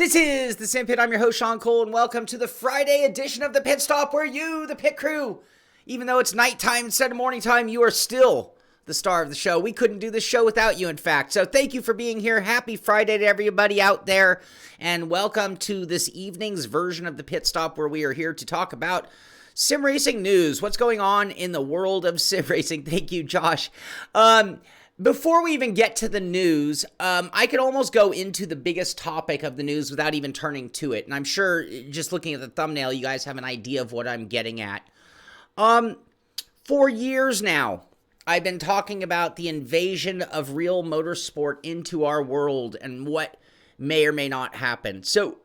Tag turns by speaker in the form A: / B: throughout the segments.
A: This is the Simpit. I'm your host, Shaun Cole, and welcome to the Friday edition of the Pitstop, where you, the pit crew, even though it's nighttime instead of morning time, you are still the star of the show. We couldn't do this show without you, in fact. So thank you for being here. Happy Friday to everybody out there, and welcome to this evening's version of the Pitstop, where we are here to talk about sim racing news. What's going on in the world of sim racing? Thank you, Josh. Before we even get to the news, I could almost go into the biggest topic of the news without even turning to it. And I'm sure, just looking at the thumbnail, you guys have an idea of what I'm getting at. For years now, I've been talking about the invasion of real motorsport into our world and what may or may not happen. So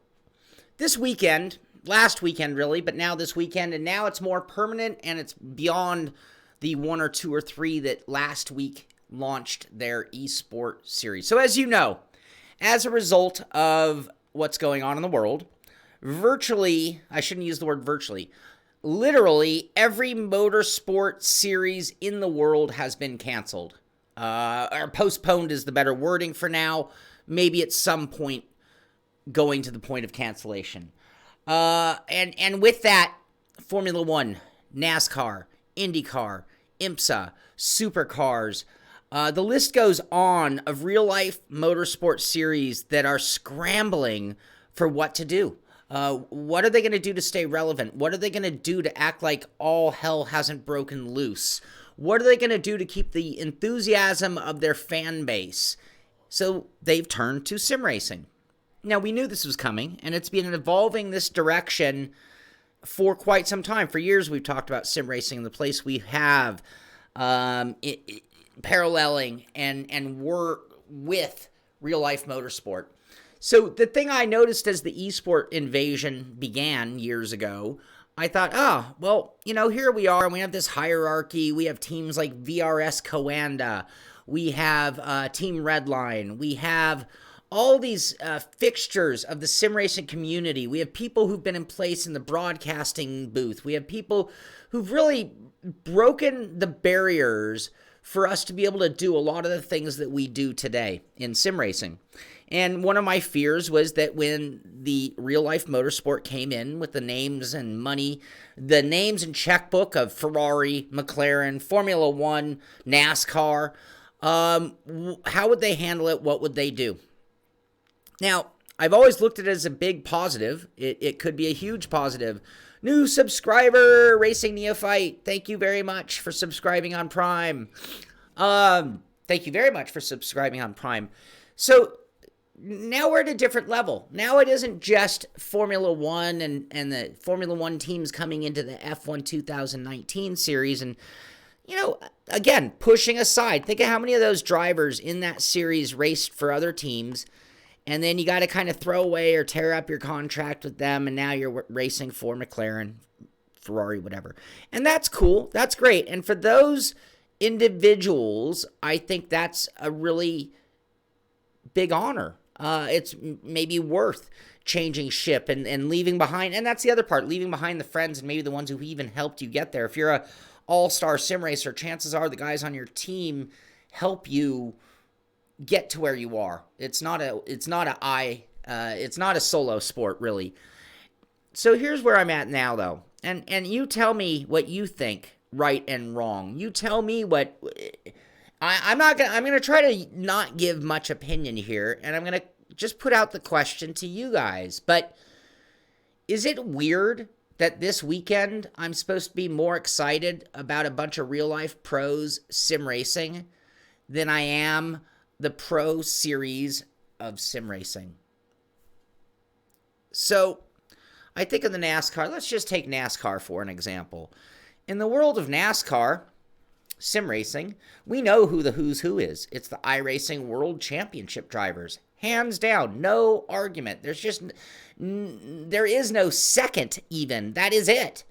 A: this weekend, last weekend really, but now this weekend, and now it's more permanent and it's beyond the one or two or three that last week launched their eSport series. So as you know, as a result of what's going on in the world, virtually, I shouldn't use the word virtually, literally every motorsport series in the world has been canceled. Or postponed is the better wording for now. Maybe at some point going to the point of cancellation. And with that, Formula One, NASCAR, IndyCar, IMSA, supercars, the list goes on of real-life motorsport series that are scrambling for what to do. What are they going to do to stay relevant? What are they going to do to act like all hell hasn't broken loose? What are they going to do to keep the enthusiasm of their fan base? So they've turned to sim racing. Now, we knew this was coming, and it's been evolving this direction for quite some time. For years, we've talked about sim racing, the place we have paralleling and work with real-life motorsport. So the thing I noticed as the eSport invasion began years ago, I thought, well, here we are, and we have this hierarchy. We have teams like VRS Coanda. We have Team Redline. We have all these fixtures of the sim racing community. We have people who've been in place in the broadcasting booth. We have people who've really broken the barriers for us to be able to do a lot of the things that we do today in sim racing. And one of my fears was that when the real-life motorsport came in with the names and money, the names and checkbook of Ferrari, McLaren, Formula One, NASCAR, how would they handle it? What would they do? Now, I've always looked at it as a big positive. It could be a huge positive. New subscriber, Racing Neophyte. Thank you very much for subscribing on Prime. Thank you very much for subscribing on Prime. So now we're at a different level. Now it isn't just Formula One and the Formula One teams coming into the F1 2019 series. And, again, pushing aside, think of how many of those drivers in that series raced for other teams. And then you got to kind of throw away or tear up your contract with them, and now you're racing for McLaren, Ferrari, whatever. And that's cool. That's great. And for those individuals, I think that's a really big honor. It's maybe worth changing ship and leaving behind. And that's the other part, leaving behind the friends and maybe the ones who even helped you get there. If you're a all-star sim racer, chances are the guys on your team help you get to where you are. It's not a solo sport, really. So here's where I'm at now, though. And you tell me what you think, right and wrong. You tell me what I'm gonna try to not give much opinion here, and I'm gonna just put out the question to you guys. But is it weird that this weekend I'm supposed to be more excited about a bunch of real life pros sim racing than I am the pro series of sim racing? So I think of the NASCAR. Let's just take NASCAR for an example. In the world of NASCAR sim racing, we know who the who's who is. It's the iRacing World Championship drivers. Hands down, no argument. There is no second even. That is it.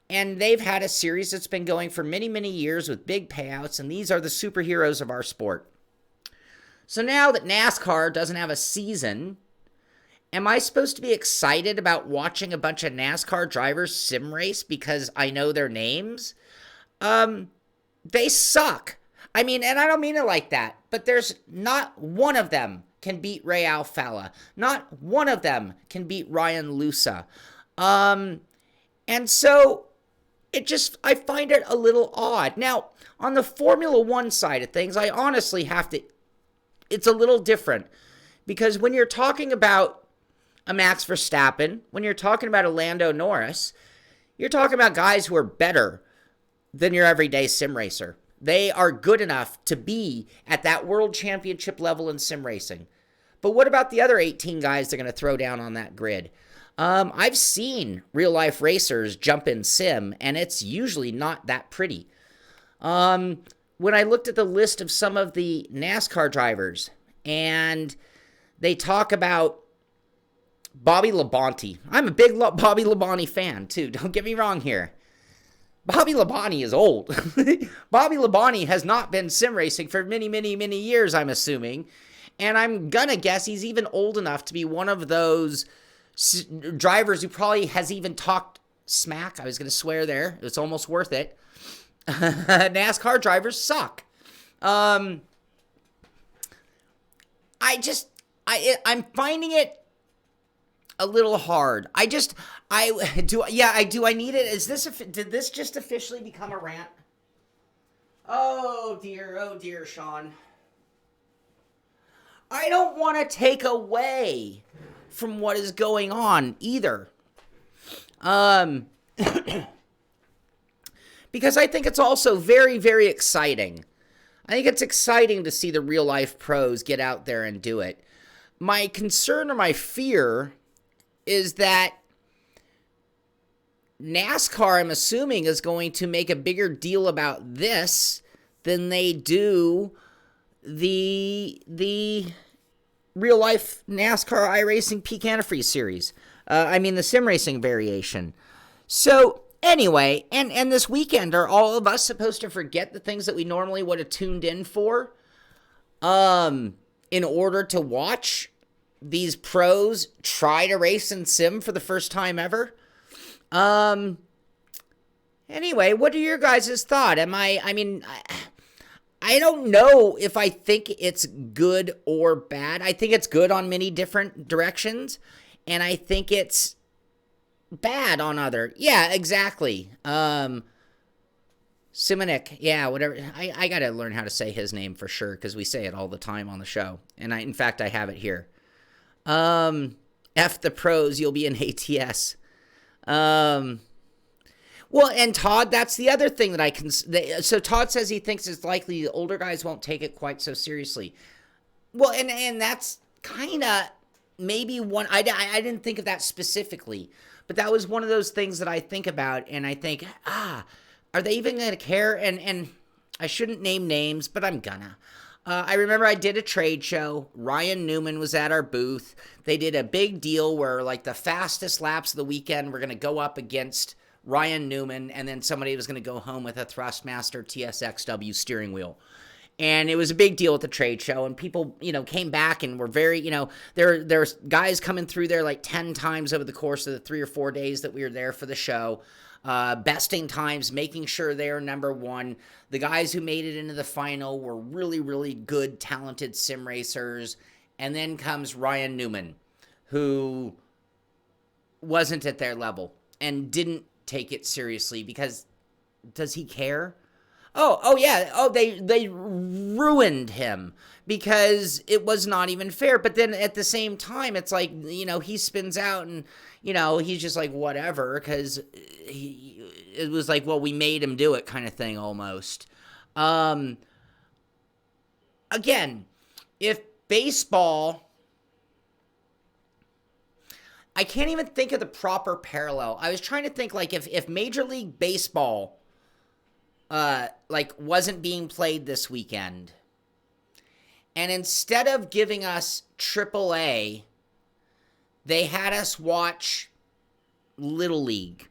A: And they've had a series that's been going for many, many years with big payouts, and these are the superheroes of our sport. So now that NASCAR doesn't have a season, am I supposed to be excited about watching a bunch of NASCAR drivers sim race because I know their names? They suck. I mean, and I don't mean it like that, but there's not one of them can beat Ray Alfalla. Not one of them can beat Ryan Lusa. And so I find it a little odd. Now, on the Formula One side of things, I honestly have to, it's a little different. Because when you're talking about a Max Verstappen, when you're talking about a Lando Norris, you're talking about guys who are better than your everyday sim racer. They are good enough to be at that world championship level in sim racing. But what about the other 18 guys they're going to throw down on that grid? I've seen real-life racers jump in sim, and it's usually not that pretty. When I looked at the list of some of the NASCAR drivers, and they talk about Bobby Labonte. I'm a big Bobby Labonte fan, too. Don't get me wrong here. Bobby Labonte is old. Bobby Labonte has not been sim racing for many, many, many years, I'm assuming. And I'm going to guess he's even old enough to be one of those drivers who probably has even talked smack. I was going to swear there. It's almost worth it. NASCAR drivers suck. I'm finding it a little hard. I need it. Did this just officially become a rant? Oh dear, Shaun. I don't want to take away from what is going on either. Because I think it's also very, very exciting. I think it's exciting to see the real life pros get out there and do it. My concern or my fear is that NASCAR, I'm assuming, is going to make a bigger deal about this than they do the real life NASCAR iRacing Peak Antifreeze series. The sim racing variation. So anyway, and this weekend, are all of us supposed to forget the things that we normally would have tuned in for in order to watch these pros try to race in sim for the first time ever? Anyway, what are your guys' thoughts? I don't know if I think it's good or bad. I think it's good on many different directions, and I think it's bad on other. Yeah, exactly. Simonik, yeah, whatever. I gotta learn how to say his name for sure, because we say it all the time on the show. And in fact, I have it here. F the pros, you'll be in ATS. Well, and Todd, that's the other thing that I can... So Todd says he thinks it's likely the older guys won't take it quite so seriously. Well, and that's kind of maybe one... I didn't think of that specifically, but that was one of those things that I think about, and I think, are they even going to care? And I shouldn't name names, but I'm gonna. I remember I did a trade show. Ryan Newman was at our booth. They did a big deal where, like, the fastest laps of the weekend were going to go up against Ryan Newman, and then somebody was going to go home with a Thrustmaster TSXW steering wheel. And it was a big deal at the trade show, and people, came back and were very, there's guys coming through there like 10 times over the course of the 3 or 4 days that we were there for the show. Besting times, making sure they're number one. The guys who made it into the final were really, really good, talented sim racers. And then comes Ryan Newman, who wasn't at their level and didn't take it seriously because, does he care? Oh yeah. Oh, they ruined him because it was not even fair. But then at the same time, it's like, he spins out and, he's just like, whatever, because it was like, well, we made him do it kind of thing almost. Again, if baseball, I can't even think of the proper parallel. I was trying to think, like, if Major League Baseball, wasn't being played this weekend, and instead of giving us AAA, they had us watch Little League.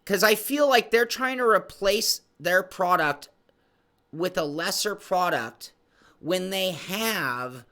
A: Because I feel like they're trying to replace their product with a lesser product when they have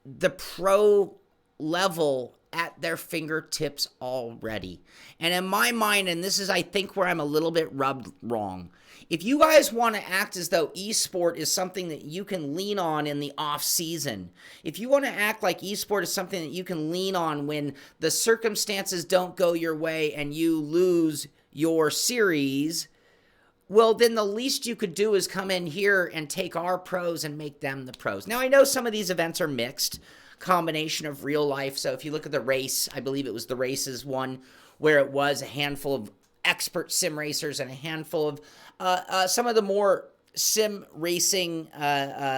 A: the pro level at their fingertips already. And in my mind, and this is, I think, where I'm a little bit rubbed wrong, if you guys want to act as though esport is something that you can lean on in the off season, if you want to act like esport is something that you can lean on when the circumstances don't go your way and you lose your series, well, then the least you could do is come in here and take our pros and make them the pros. Now, I know some of these events are mixed, combination of real life. So if you look at the race, I believe it was the races one where it was a handful of expert sim racers and a handful of some of the more sim racing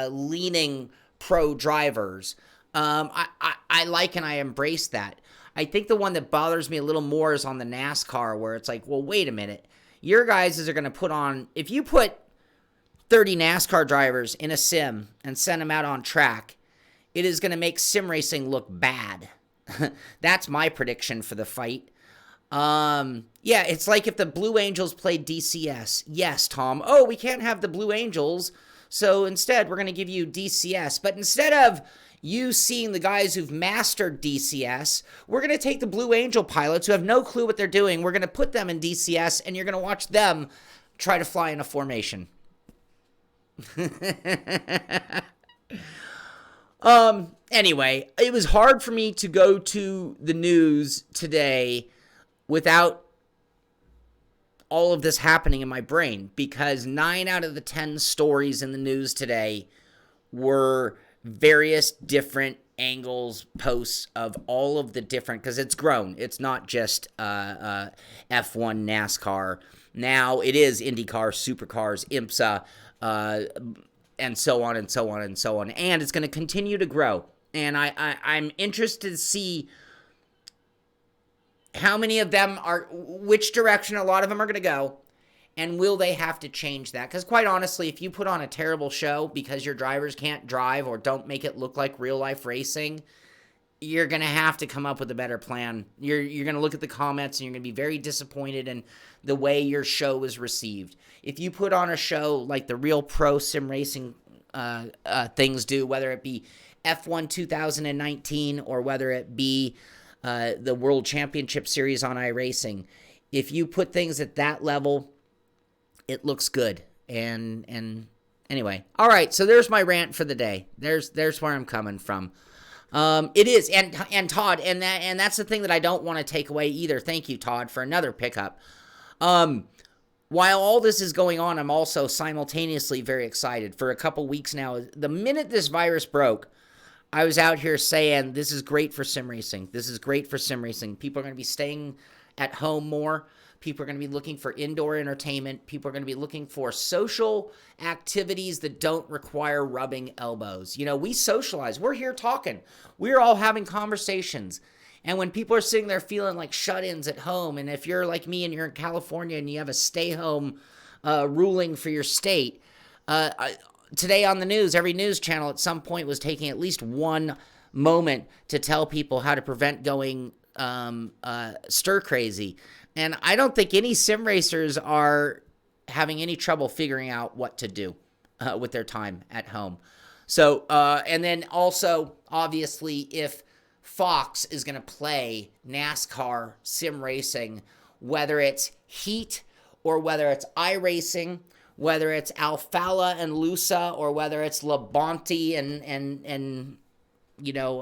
A: leaning pro drivers. I like and I embrace that. I think the one that bothers me a little more is on the NASCAR, where it's like, well, wait a minute. Your guys are going to put on, if you put 30 NASCAR drivers in a sim and send them out on track, it is going to make sim racing look bad. That's my prediction for the fight. Yeah, it's like if the Blue Angels played DCS. Yes, Tom. Oh, we can't have the Blue Angels, so instead we're going to give you DCS. But instead of you seeing the guys who've mastered DCS, we're going to take the Blue Angel pilots who have no clue what they're doing. We're going to put them in DCS, and you're going to watch them try to fly in a formation. Anyway, it was hard for me to go to the news today without all of this happening in my brain, because 9 out of the 10 stories in the news today were various different angles, posts of all of the different, because it's grown. It's not just F1, NASCAR. Now it is IndyCar, Supercars, IMSA, and so on and so on and so on. And it's going to continue to grow. And I'm interested to see how many of them are, which direction a lot of them are going to go, and will they have to change that? Because quite honestly, if you put on a terrible show because your drivers can't drive or don't make it look like real life racing, you're going to have to come up with a better plan. You're going to look at the comments and you're going to be very disappointed in the way your show was received. If you put on a show like the real pro sim racing things do, whether it be F1 2019 or whether it be the World Championship Series on iRacing, if you put things at that level, it looks good. And anyway, all right. So there's my rant for the day. There's where I'm coming from. It is, and Todd, and that's the thing that I don't want to take away either. Thank you, Todd, for another pickup. While all this is going on, I'm also simultaneously very excited. For a couple weeks now, the minute this virus broke, I was out here saying, this is great for sim racing. This is great for sim racing. People are going to be staying at home more. People are going to be looking for indoor entertainment. People are going to be looking for social activities that don't require rubbing elbows. You know, we socialize. We're here talking. We're all having conversations. And when people are sitting there feeling like shut-ins at home, and if you're like me and you're in California and you have a stay-home ruling for your state, today on the news, every news channel at some point was taking at least one moment to tell people how to prevent going stir-crazy. And I don't think any sim racers are having any trouble figuring out what to do with their time at home. So, and then also, obviously, if Fox is going to play NASCAR sim racing, whether it's Heat or whether it's iRacing, whether it's Alfala and Lusa, or whether it's Labonte and you know,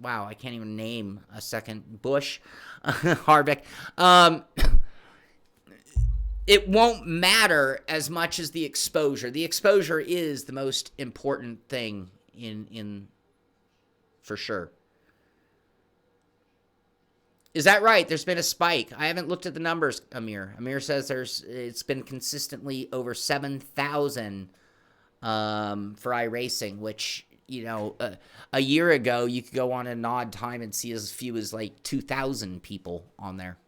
A: wow, I can't even name a second, Bush, Harvick. It won't matter as much as the exposure. The exposure is the most important thing in for sure. Is that right? There's been a spike. I haven't looked at the numbers, Amir. Amir says it's been consistently over 7,000 for iRacing, which, you know, a year ago you could go on an odd time and see as few as like 2,000 people on there.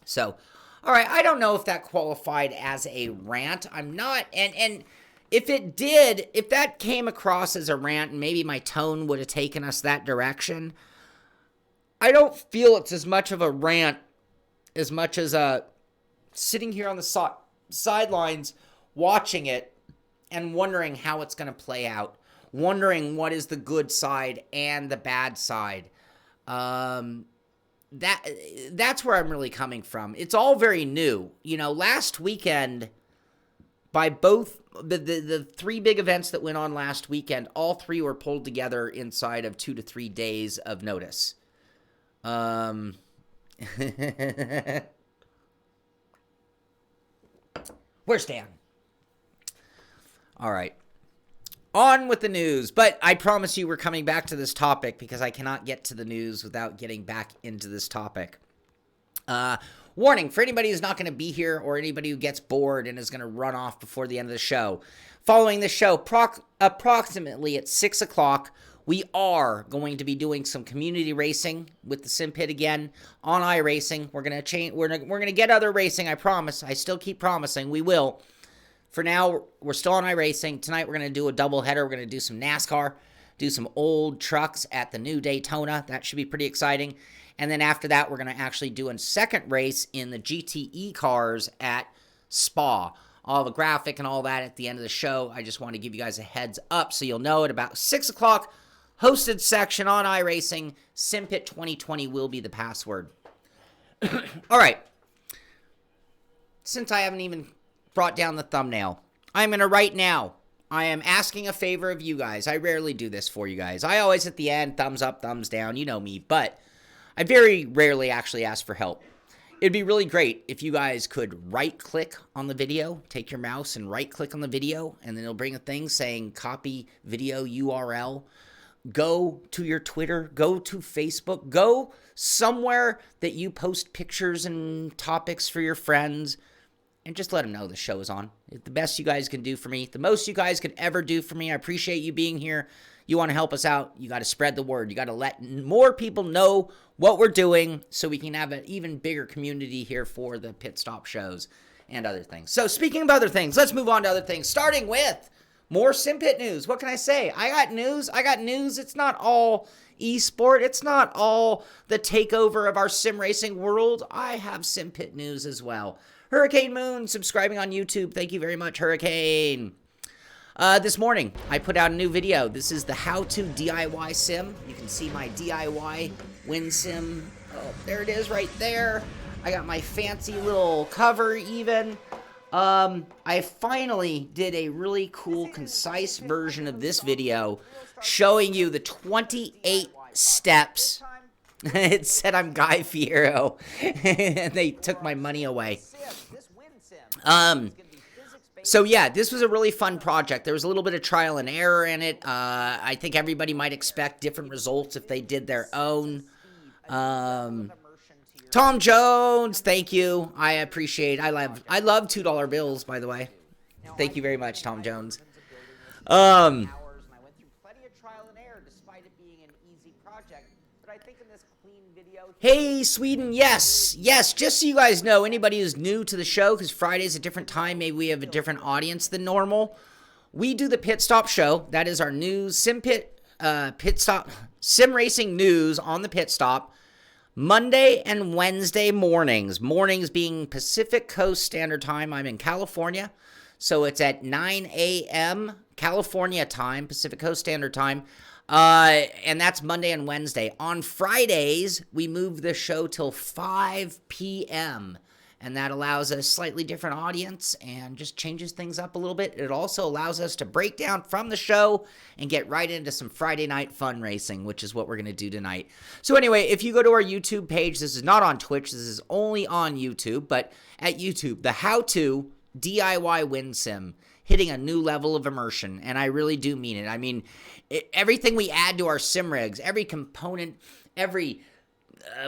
A: So, all right, I don't know if that qualified as a rant. I'm not, and if it did, if that came across as a rant and maybe my tone would have taken us that direction, I don't feel it's as much of a rant as much as sitting here on the sidelines watching it and wondering how it's going to play out, wondering what is the good side and the bad side. That's where I'm really coming from. It's all very new. You know, last weekend, by both the three big events that went on last weekend, all three were pulled together inside of 2 to 3 days of notice. Where's Dan? All right. On with the news, but I promise you we're coming back to this topic because I cannot get to the news without getting back into this topic. Warning for anybody who's not going to be here or anybody who gets bored and is going to run off before the end of the show. Following the show, approximately at 6 o'clock, we are going to be doing some community racing with the Simpit again on iRacing. We're going to change. We're going to get other racing. I promise. I still keep promising we will. For now, we're still on iRacing. Tonight, we're going to do a doubleheader. We're going to do some NASCAR, do some old trucks at the new Daytona. That should be pretty exciting. And then after that, we're going to actually do a second race in the GTE cars at Spa. All the graphic and all that at the end of the show. I just want to give you guys a heads up so you'll know at about 6 o'clock, hosted section on iRacing, Simpit 2020 will be the password. All right. Since I haven't even brought down the thumbnail, I'm going to right now. I am asking a favor of you guys. I rarely do this for you guys. I always at the end, thumbs up, thumbs down. You know me. But I very rarely actually ask for help. It'd be really great if you guys could right-click on the video, take your mouse and right-click on the video, and then it'll bring a thing saying copy video URL. Go to your Twitter, go to Facebook, go somewhere that you post pictures and topics for your friends, and just let them know the show is on. It's the best you guys can do for me, the most you guys could ever do for me. I appreciate you being here. You want to help us out, you got to spread the word. You got to let more people know what we're doing so we can have an even bigger community here for the pit stop shows and other things. So speaking of other things, let's move on to other things, starting with more Simpit news. What can I say? I got news. It's not all ESport. It's not all the takeover of our sim racing world. I have Simpit news as well. Hurricane Moon, subscribing on YouTube. Thank you very much, Hurricane. This morning, I put out a new video. This is the how-to DIY sim. You can see my DIY win sim. Oh, there it is right there. I got my fancy little cover even. I finally did a really cool, concise version of this video showing you the 28 steps. It said I'm Guy Fiero, and they took my money away. So yeah, this was a really fun project. There was a little bit of trial and error in it. I think everybody might expect different results if they did their own. Tom Jones, thank you. I appreciate it. I love $2 bills, by the way. Thank you very much, Tom Jones. Hey, Sweden, yes, just so you guys know, anybody who's new to the show, because Friday's a different time, maybe we have a different audience than normal, we do the Pit Stop show. That is our news, Simpit, Pit Stop, sim racing news on the Pit Stop, Monday and Wednesday mornings. Mornings being Pacific Coast Standard Time. I'm in California, so it's at 9 a.m. California time, Pacific Coast Standard Time. And that's Monday and Wednesday. On Fridays, we move the show till 5 p.m., and that allows a slightly different audience and just changes things up a little bit. It also allows us to break down from the show and get right into some Friday night fun racing, which is what we're going to do tonight. So anyway, if you go to our YouTube page, this is not on Twitch, this is only on YouTube, but at YouTube, the how-to DIY win sim, hitting a new level of immersion, and I really do mean it. I mean, everything we add to our Simrigs, every component, every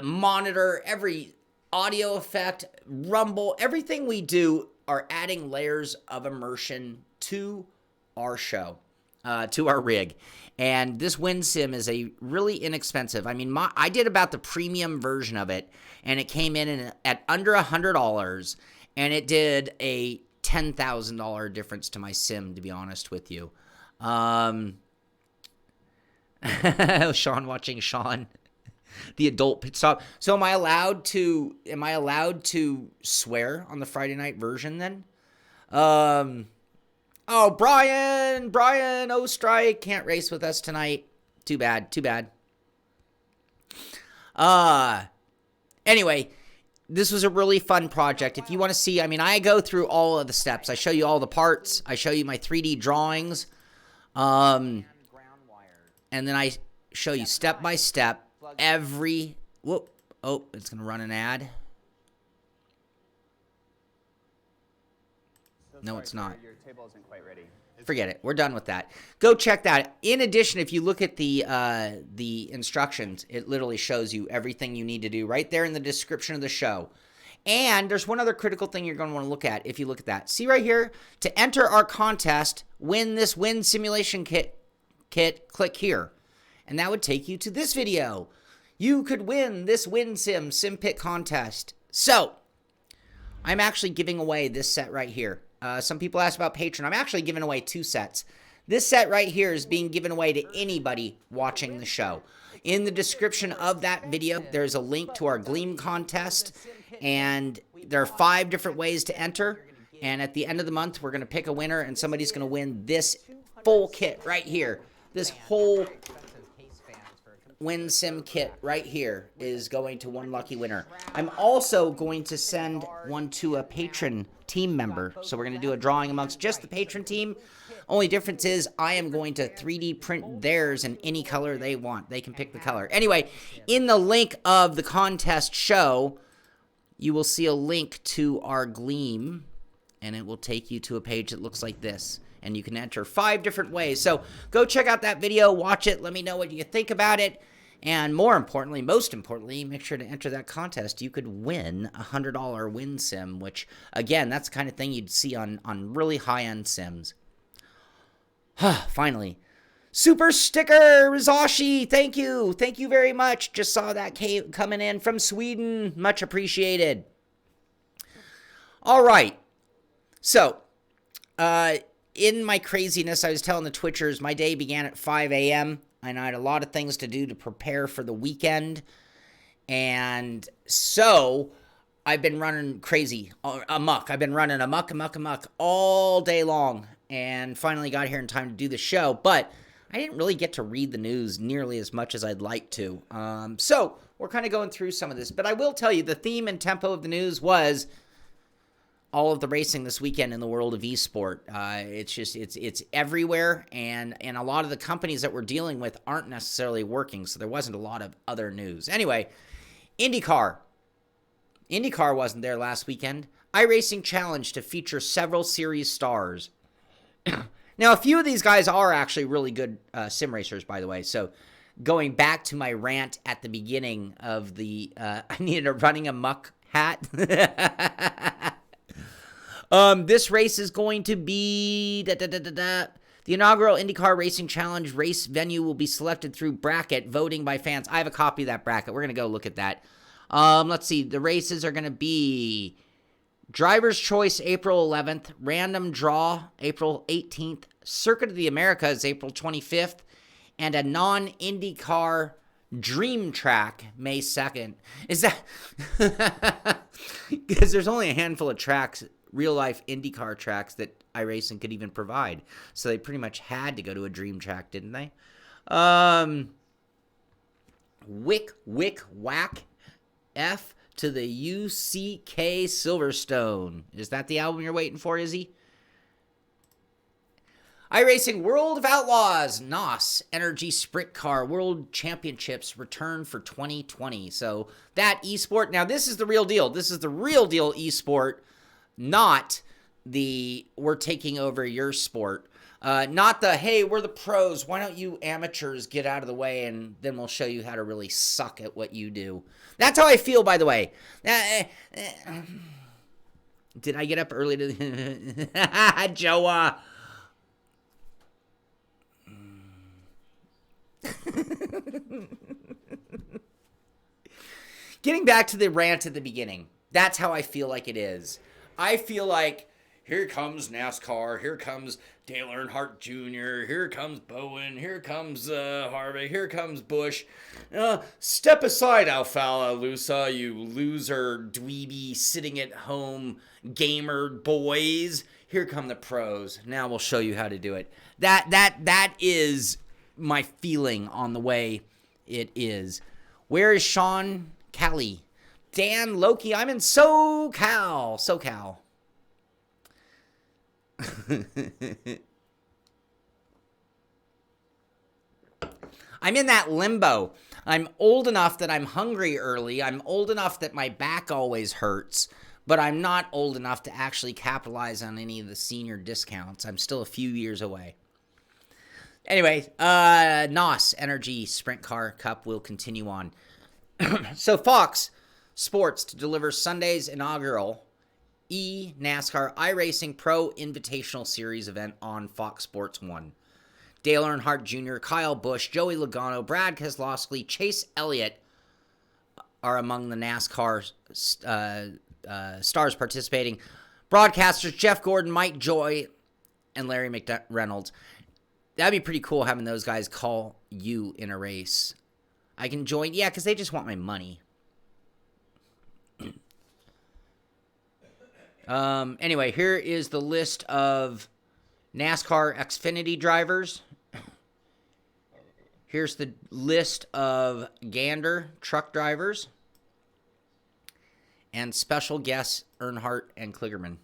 A: monitor, every audio effect, rumble, everything we do are adding layers of immersion to our show, to our rig. And this win sim is a really inexpensive. I mean, I did about the premium version of it, and it came in at under $100, and it did a $10,000 difference to my sim, to be honest with you. Sean watching Sean, the adult pit stop. So am I allowed to swear on the Friday night version then? Oh, Brian Ostrike can't race with us tonight. Too bad. Anyway, this was a really fun project. If you want to see, I mean, I go through all of the steps. I show you all the parts. I show you my 3D drawings. And then I show you step by step every, whoop, oh, it's going to run an ad. No, it's not.
B: Your table isn't quite ready.
A: Forget it. We're done with that. Go check that. In addition, if you look at the instructions, it literally shows you everything you need to do right there in the description of the show. And there's one other critical thing you're going to want to look at if you look at that. See right here? To enter our contest, win this wind simulation kit, click here. And that would take you to this video. You could win this wind sim Simpit contest. So, I'm actually giving away this set right here. Some people asked about Patreon. I'm actually giving away 2 sets. This set right here is being given away to anybody watching the show. In the description of that video, there's a link to our Gleam contest, and there are 5 different ways to enter. And at the end of the month, we're going to pick a winner, and somebody's going to win this full kit right here. This whole Wind Sim kit right here is going to one lucky winner. I'm also going to send one to a patron team member. So we're going to do a drawing amongst just the patron team. Only difference is I am going to 3D print theirs in any color they want. They can pick the color. Anyway, in the link of the contest show, you will see a link to our Gleam, and it will take you to a page that looks like this. And you can enter 5 different ways. So go check out that video, watch it, let me know what you think about it. And more importantly, most importantly, make sure to enter that contest. You could win a $100 wind sim, which, again, that's the kind of thing you'd see on really high-end sims. Finally. Super sticker, Rizashi, thank you. Thank you very much. Just saw that coming in from Sweden. Much appreciated. All right. So, in my craziness, I was telling the Twitchers, my day began at 5 a.m., and I had a lot of things to do to prepare for the weekend. And so I've been running crazy, amok. I've been running amok all day long. And finally got here in time to do the show. But I didn't really get to read the news nearly as much as I'd like to. So we're kind of going through some of this. But I will tell you, the theme and tempo of the news was all of the racing this weekend in the world of eSport. It's everywhere, and a lot of the companies that we're dealing with aren't necessarily working, so there wasn't a lot of other news. Anyway, IndyCar. IndyCar wasn't there last weekend. iRacing challenged to feature several series stars. Now, a few of these guys are actually really good sim racers, by the way, so going back to my rant at the beginning of the I needed a running amok hat. This race is going to be the inaugural IndyCar Racing Challenge race venue will be selected through bracket voting by fans. I have a copy of that bracket. We're going to go look at that. Let's see. The races are going to be Driver's Choice April 11th, Random Draw April 18th, Circuit of the Americas April 25th, and a non-IndyCar Dream Track May 2nd. Is that because there's only a handful of tracks, real-life IndyCar tracks that iRacing could even provide. So they pretty much had to go to a dream track, didn't they? Wick, Whack, F to the UCK Silverstone. Is that the album you're waiting for, Izzy? iRacing World of Outlaws, NOS, Energy Sprint Car World Championships return for 2020. So that eSport, now this is the real deal. This is the real deal eSport, not the we're taking over your sport. Not the, hey, we're the pros, why don't you amateurs get out of the way and then we'll show you how to really suck at what you do. That's how I feel, by the way. Did I get up early to Joe? Getting back to the rant at the beginning, that's how I feel like it is. I feel like here comes NASCAR, here comes Dale Earnhardt Jr., here comes Bowen, here comes Harvick, here comes Busch. Step aside, Alfalalusa, you loser dweeby sitting at home gamer boys. Here come the pros. Now we'll show you how to do it. That is my feeling on the way it is. Where is Shaun Cole? Dan Loki, I'm in SoCal. SoCal. I'm in that limbo. I'm old enough that I'm hungry early. I'm old enough that my back always hurts. But I'm not old enough to actually capitalize on any of the senior discounts. I'm still a few years away. Anyway, NOS Energy Sprint Car Cup will continue on. So Fox Sports to deliver Sunday's inaugural NASCAR iRacing Pro Invitational Series event on Fox Sports 1. Dale Earnhardt Jr., Kyle Busch, Joey Logano, Brad Keselowski, Chase Elliott are among the NASCAR stars participating. Broadcasters Jeff Gordon, Mike Joy, and Larry McReynolds. That'd be pretty cool having those guys call you in a race. I can join, yeah, because they just want my money. Anyway, here is the list of NASCAR Xfinity drivers. Here's the list of Gander truck drivers. And special guests Earnhardt and Kligerman.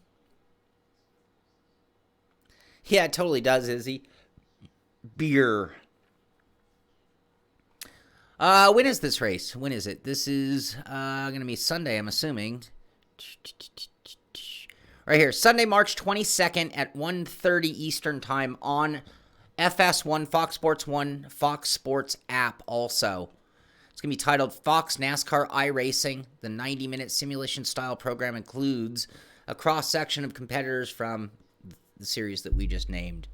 A: Yeah, it totally does, Izzy. Beer. When is this race? When is it? This is going to be Sunday, I'm assuming. Right here, Sunday, March 22nd at 1:30 Eastern Time on FS1, Fox Sports 1, Fox Sports app also. It's going to be titled Fox NASCAR iRacing. The 90-minute simulation-style program includes a cross-section of competitors from the series that we just named.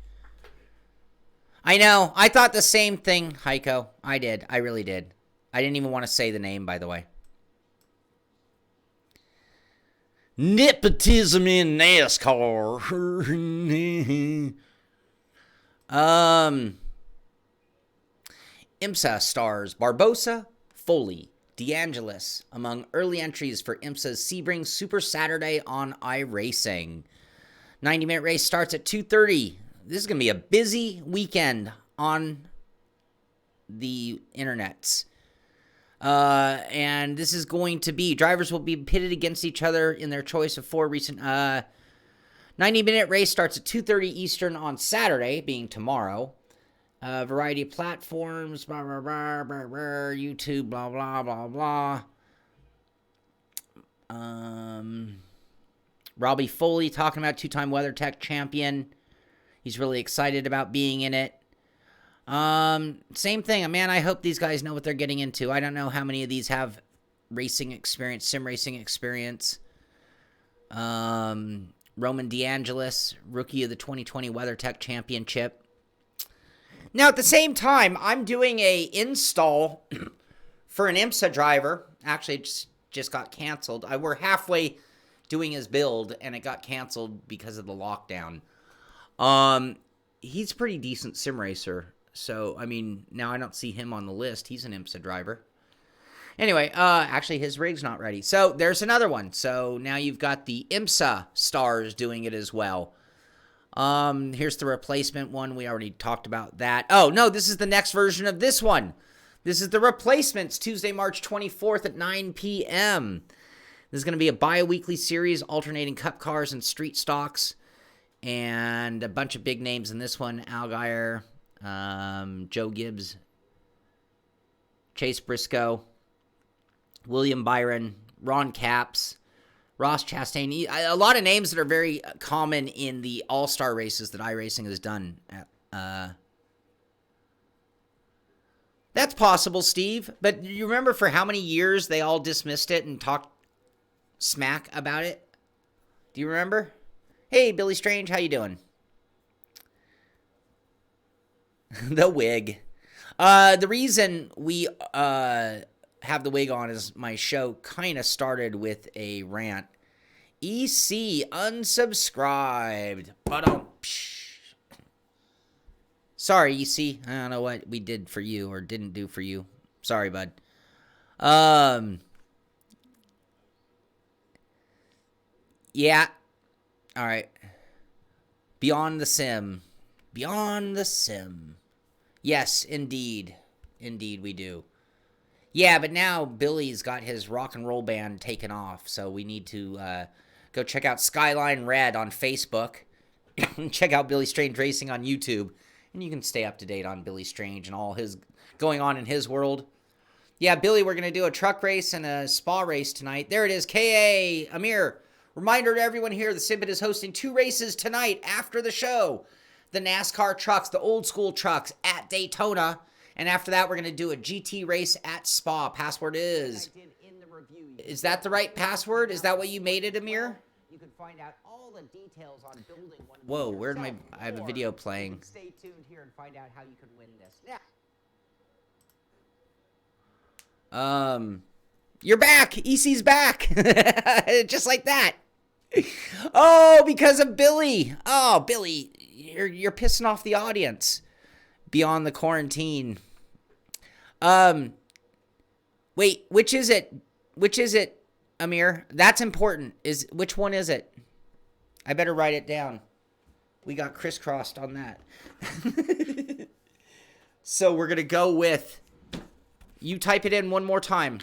A: I know. I thought the same thing, Heiko. I did. I really did. I didn't even want to say the name, by the way. Nepotism in NASCAR. IMSA stars Barbosa, Foley, DeAngelis among early entries for IMSA's Sebring Super Saturday on iRacing. 90-minute race starts at 2:30. This is going to be a busy weekend on the internets. And this is going to be, drivers will be pitted against each other in their choice of four recent, 90-minute race starts at 2:30 Eastern on Saturday, being tomorrow. Variety of platforms, blah, blah, blah, blah, blah, YouTube, blah, blah, blah, blah. Robbie Foley talking about two-time WeatherTech champion. He's really excited about being in it. Same thing. Man, I hope these guys know what they're getting into. I don't know how many of these have racing experience, sim racing experience. Roman DeAngelis, rookie of the 2020 WeatherTech Championship. Now, at the same time, I'm doing a install for an IMSA driver. Actually, it just got canceled. We're halfway doing his build, and it got canceled because of the lockdown. He's a pretty decent sim racer. So, I mean, now I don't see him on the list. He's an IMSA driver. Anyway, actually, his rig's not ready. So, there's another one. So, now you've got the IMSA stars doing it as well. Here's the replacement one. We already talked about that. Oh, no, this is the next version of this one. This is the replacements, Tuesday, March 24th at 9 p.m. This is going to be a bi-weekly series alternating cup cars and street stocks. And a bunch of big names in this one. Allgaier, Joe Gibbs, Chase Briscoe, William Byron, Ron Capps, Ross Chastain. A lot of names that are very common in the all-star races that iRacing has done. That's possible, Steve. But you remember for how many years they all dismissed it and talked smack about it? Do you remember? Hey, Billy Strange, how you doing? The wig. The reason we have the wig on is my show kind of started with a rant. EC unsubscribed. Sorry, EC. I don't know what we did for you or didn't do for you. Sorry, bud. Yeah. All right. Beyond the Sim. Beyond the Sim. Yes, indeed. Indeed, we do. Yeah, but now Billy's got his rock and roll band taken off, so we need to go check out Skyline Red on Facebook. Check out Billy Strange Racing on YouTube, and you can stay up to date on Billy Strange and all his going on in his world. Yeah, Billy, we're going to do a truck race and a spa race tonight. There it is, KA, Amir. Reminder to everyone here, the Simpit is hosting 2 races tonight after the show. The NASCAR trucks, the old school trucks at Daytona. And after that, we're going to do a GT race at Spa. Password is that the right password? Is that what you made it, Amir? You can find out all the details on building one. Whoa, where'd my... I have a video playing. Stay tuned here and find out how you can win this. Yeah. You're back. EC's back. Just like that. Oh, because of Billy. Oh, Billy, you're pissing off the audience. Beyond the quarantine. Wait, which is it? Which is it, Amir? That's important. Which one is it? I better write it down. We got crisscrossed on that. So we're going to go with... You type it in one more time.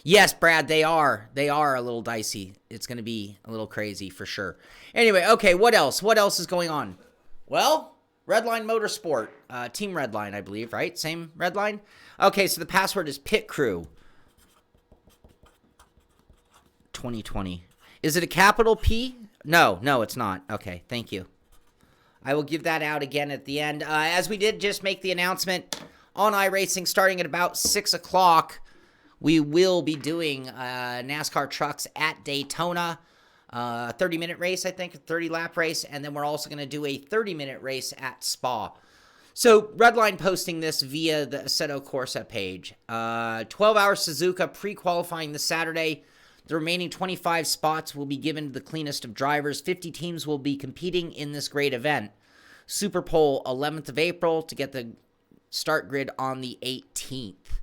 A: Yes, Brad, they are. They are a little dicey. It's going to be a little crazy for sure. Anyway, okay, what else? What else is going on? Well, Redline Motorsport. Team Redline, I believe, right? Same Redline? Okay, so the password is Pit Crew 2020. Is it a capital P? No, it's not. Okay, thank you. I will give that out again at the end. As we did just make the announcement on iRacing starting at about 6 o'clock, we will be doing NASCAR trucks at Daytona. 30-minute race, I think, a 30-lap race. And then we're also going to do a 30-minute race at Spa. So Redline posting this via the Assetto Corsa page. 12-hour Suzuka pre-qualifying this Saturday. The remaining 25 spots will be given to the cleanest of drivers. 50 teams will be competing in this great event. Super Pole, 11th of April to get the start grid on the 18th.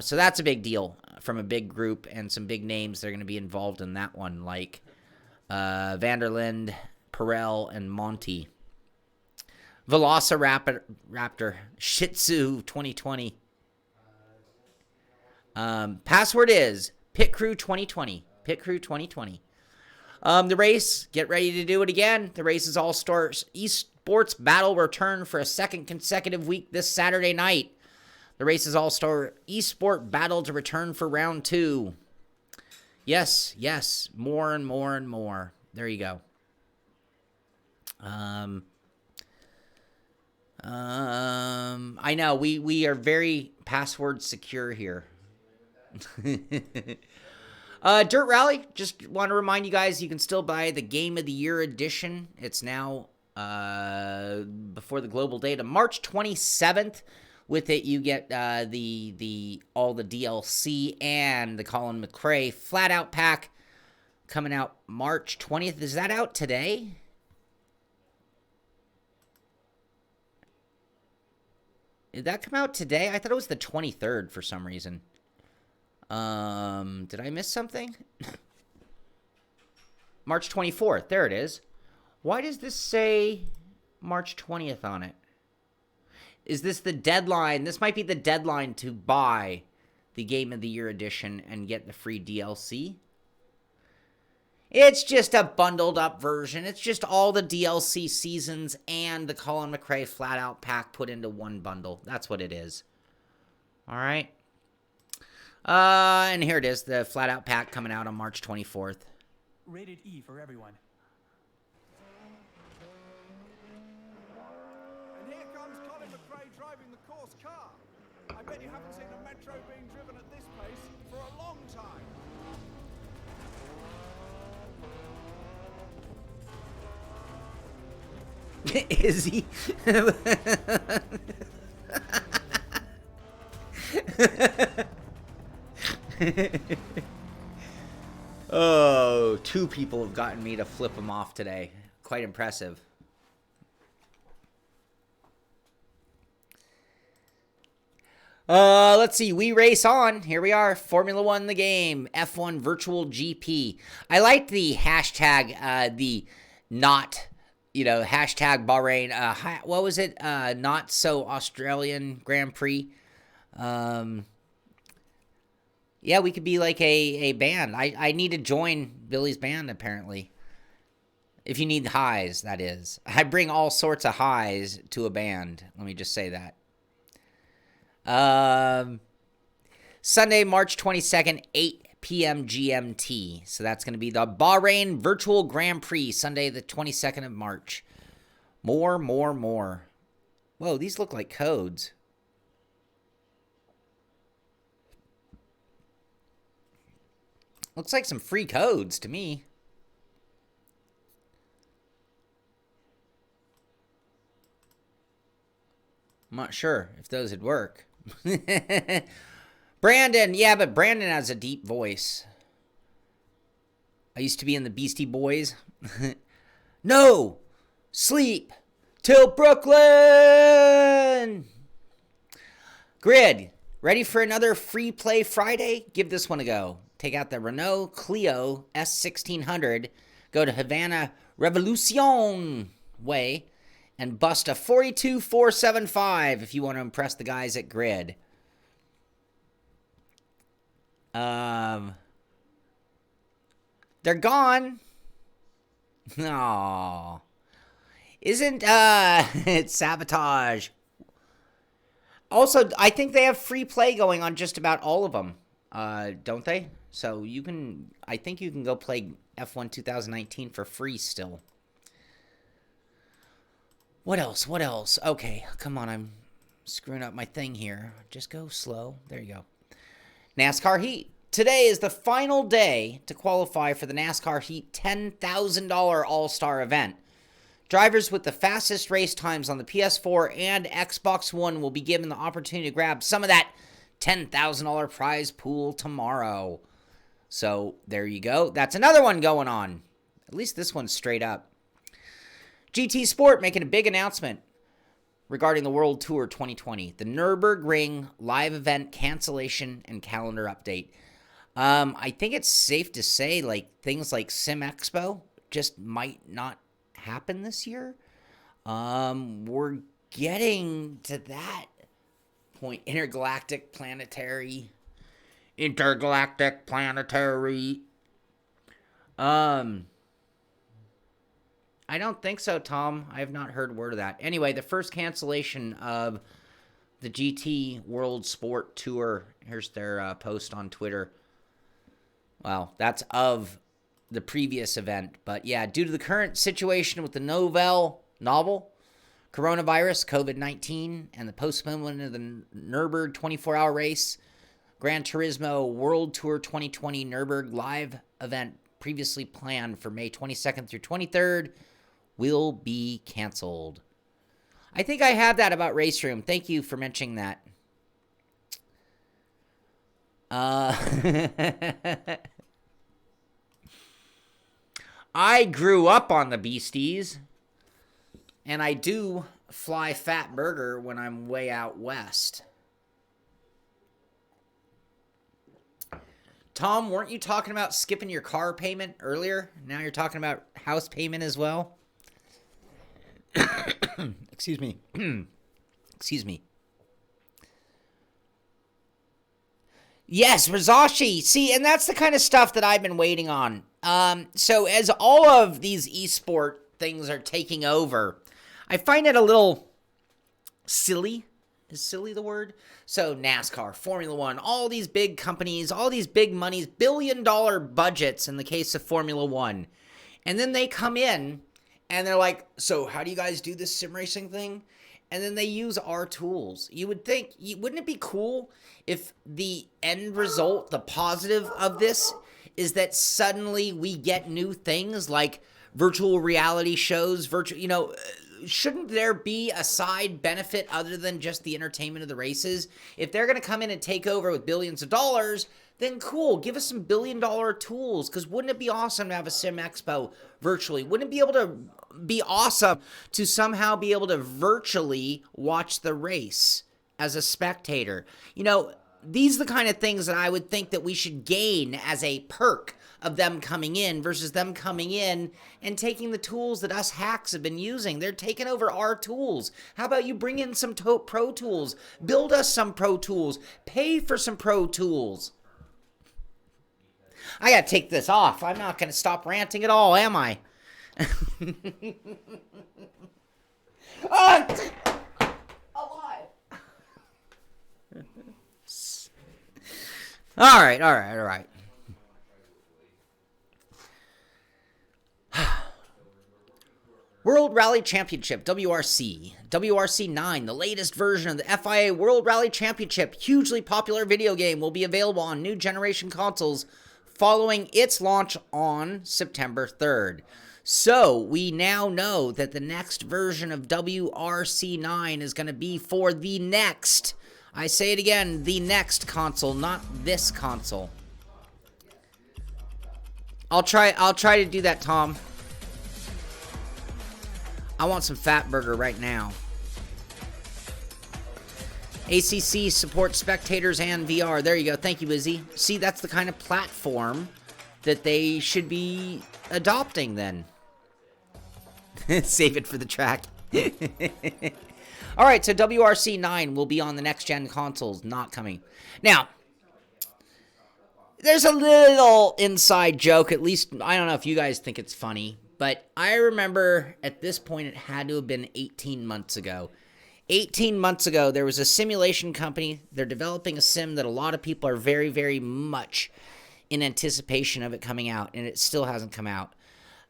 A: So that's a big deal from a big group and some big names that are going to be involved in that one, like Vanderlinde, Perel, and Monty. Velociraptor, Shih Tzu 2020. Password is Pit Crew 2020. Pit Crew 2020. The race, get ready to do it again. The race is All-Stars Esports Battle return for a second consecutive week this Saturday night. The race is All-Star ESport Battle to return for round 2. Yes, more and more and more. There you go. I know, we are very password secure here. Dirt Rally, just want to remind you guys, you can still buy the Game of the Year edition. It's now before the global date of March 27th. With it, you get all the DLC and the Colin McRae Flat Out Pack coming out March 20th. Is that out today? Did that come out today? I thought it was the 23rd for some reason. Did I miss something? March 24th. There it is. Why does this say March 20th on it? Is this the deadline? This might be the deadline to buy the Game of the Year edition and get the free DLC. It's just a bundled up version. It's just all the DLC seasons and the Colin McRae Flat Out Pack put into one bundle. That's what it is. All right. And here it is, the Flat Out Pack coming out on March 24th.
B: Rated E for everyone.
C: And here comes Colin McRae driving the course car. I bet you haven't seen a Metro being driven at this pace for a long time.
A: Is he? Oh, 2 people have gotten me to flip him off today. Quite impressive. Let's see. We race on. Here we are. Formula One, the game. F1 Virtual GP. I like the hashtag, the not, hashtag Bahrain. What was it? Not so Australian Grand Prix. Yeah, we could be like a band. I need to join Billy's band, apparently. If you need highs, that is. I bring all sorts of highs to a band. Let me just say that. Sunday, March 22nd, 8 p.m. GMT. So that's going to be the Bahrain Virtual Grand Prix, Sunday the 22nd of March. More. Whoa, these look like codes. Looks like some free codes to me. I'm not sure if those would work. Brandon, yeah, but Brandon has a deep voice. I used to be in the Beastie Boys. No! Sleep! Till Brooklyn! Grid, ready for another free play Friday? Give this one a go. Take out the Renault Clio S1600, go to Havana Revolution Way, and bust a 42.475 if you want to impress the guys at Grid. They're gone. No. Isn't, it's sabotage. Also, I think they have free play going on just about all of them. Don't they? So I think you can go play F1 2019 for free still. What else? Okay, come on, I'm screwing up my thing here. Just go slow. There you go. NASCAR Heat. Today is the final day to qualify for the NASCAR Heat $10,000 All-Star event. Drivers with the fastest race times on the PS4 and Xbox One will be given the opportunity to grab some of that $10,000 prize pool tomorrow. So there you go. That's another one going on. At least this one's straight up. GT Sport making a big announcement regarding the World Tour 2020. The Nürburgring live event cancellation and calendar update. I think it's safe to say things like SimExpo just might not happen this year. We're getting to that point. Intergalactic planetary. I don't think so, Tom. I have not heard word of that. Anyway, the first cancellation of the GT World Sport Tour. Here's their post on Twitter. Well, that's of the previous event. But yeah, due to the current situation with the novel coronavirus, COVID-19, and the postponement of the Nürburgring 24-hour race, Gran Turismo World Tour 2020 Nürburgring live event previously planned for May 22nd through 23rd will be canceled. I think I have that about Race Room. Thank you for mentioning that. I grew up on the Beasties, and I do fly Fat Burger when I'm way out west. Tom, weren't you talking about skipping your car payment earlier? Now you're talking about house payment as well? Excuse me. Excuse me. Yes, Rizashi. See, and that's the kind of stuff that I've been waiting on. So as all of these eSport things are taking over, I find it a little silly. Is silly the word? So NASCAR, Formula One, all these big companies, all these big monies, billion-dollar budgets in the case of Formula One. And then they come in and they're like, so how do you guys do this sim racing thing? And then they use our tools. You would think, wouldn't it be cool if the end result, the positive of this, is that suddenly we get new things like virtual reality shows, shouldn't there be a side benefit other than just the entertainment of the races? If they're going to come in and take over with billions of dollars, then cool, give us some billion-dollar tools, because wouldn't it be awesome to have a Sim Expo virtually? Wouldn't it be awesome to somehow be able to virtually watch the race as a spectator? these are the kind of things that I would think that we should gain as a perk of them coming in versus them coming in and taking the tools that us hacks have been using. They're taking over our tools. How about you bring in some pro tools, build us some pro tools, pay for some pro tools. I gotta take this off. I'm not gonna stop ranting at all, am I? Oh! Alive. All right. World Rally Championship, WRC. WRC 9, the latest version of the FIA World Rally Championship, hugely popular video game, will be available on new generation consoles following its launch on September 3rd. So, we now know that the next version of WRC 9 is going to be for the next, I say it again, the next console, not this console. I'll try to do that, Tom. I want some Fat Burger right now. ACC supports spectators and VR. There you go. Thank you, Izzy. See, that's the kind of platform that they should be adopting then. Save it for the track. All right, so WRC 9 will be on the next-gen consoles, not coming. Now, there's a little inside joke, at least, I don't know if you guys think it's funny, but I remember at this point it had to have been 18 months ago. 18 months ago, there was a simulation company. They're developing a sim that a lot of people are very, very much in anticipation of it coming out, and it still hasn't come out.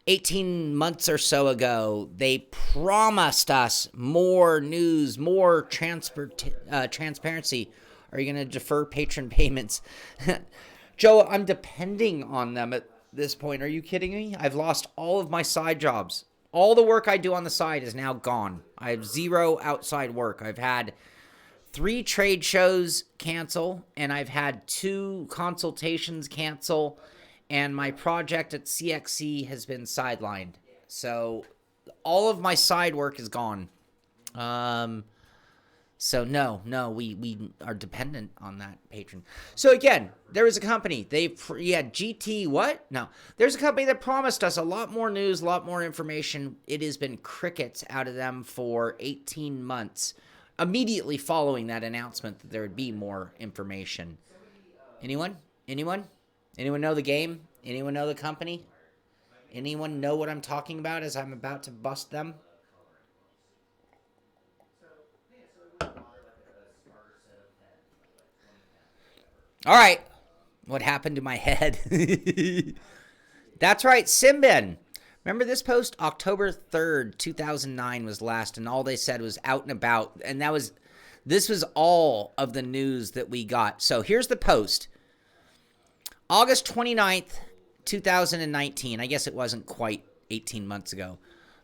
A: 18 months or so ago, they promised us more news, more transparency. Are you going to defer patron payments? Joe, I'm depending on them at this point. Are you kidding me? I've lost all of my side jobs. All the work I do on the side is now gone. I have zero outside work. I've had 3 trade shows cancel, and I've had 2 consultations cancel, and my project at CXC has been sidelined. So all of my side work is gone. So no, we are dependent on that patron. So again, there was a company. GT what? No. There's a company that promised us a lot more news, a lot more information. It has been crickets out of them for 18 months. Immediately following that announcement that there would be more information. Anyone? Anyone know the game? Anyone know the company? Anyone know what I'm talking about as I'm about to bust them? All right. What happened to my head? That's right, Simbin. Remember this post? October 3rd, 2009 was last, and all they said was out and about. And this was all of the news that we got. So here's the post. August 29th, 2019. I guess it wasn't quite 18 months ago.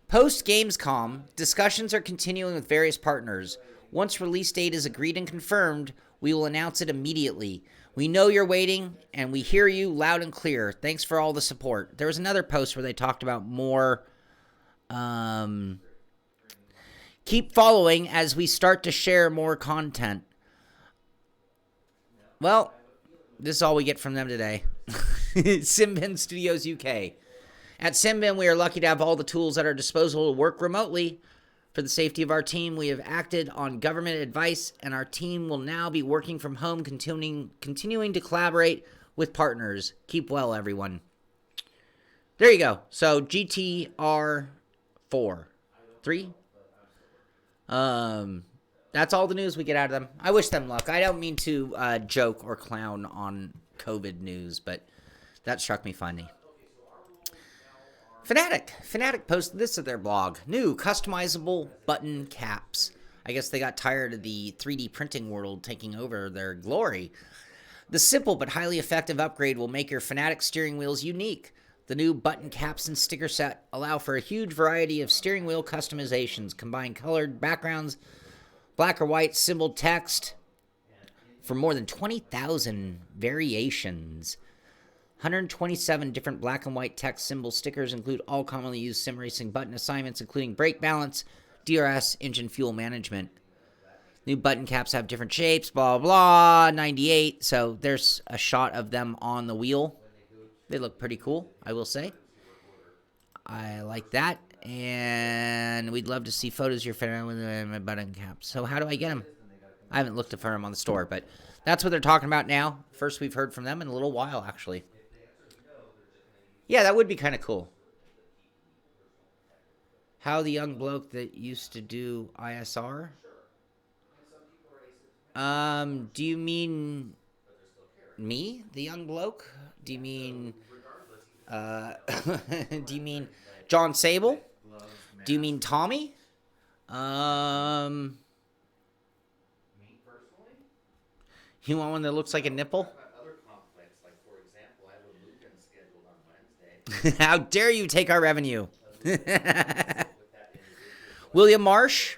A: Post Gamescom, discussions are continuing with various partners. Once release date is agreed and confirmed, we will announce it immediately. We know you're waiting, and we hear you loud and clear. Thanks for all the support. There was another post where they talked about more. Keep following as we start to share more content. Well, this is all we get from them today. Simbin Studios UK. At Simbin, we are lucky to have all the tools at our disposal to work remotely. For the safety of our team, we have acted on government advice, and our team will now be working from home, continuing to collaborate with partners. Keep well, everyone. There you go. So, GTR 3. That's all the news we get out of them. I wish them luck. I don't mean to joke or clown on COVID news, but that struck me funny. Fnatic posted this at their blog. New customizable button caps. I guess they got tired of the 3D printing world taking over their glory. The simple but highly effective upgrade will make your Fnatic steering wheels unique. The new button caps and sticker set allow for a huge variety of steering wheel customizations, combine colored backgrounds, black or white symbol text for more than 20,000 variations. 127 different black and white text symbol stickers include all commonly used sim racing button assignments, including brake balance, DRS, engine fuel management. New button caps have different shapes, blah, blah, 98. So there's a shot of them on the wheel. They look pretty cool, I will say. I like that. And we'd love to see photos of your fan with my button caps. So how do I get them? I haven't looked for them on the store, but that's what they're talking about now. First we've heard from them in a little while, actually. Yeah, that would be kind of cool. How the young bloke that used to do ISR? Do you mean me, the young bloke? Do you mean, do you mean John Sable? Do you mean Tommy? You want one that looks like a nipple? How dare you take our revenue? William Marsh.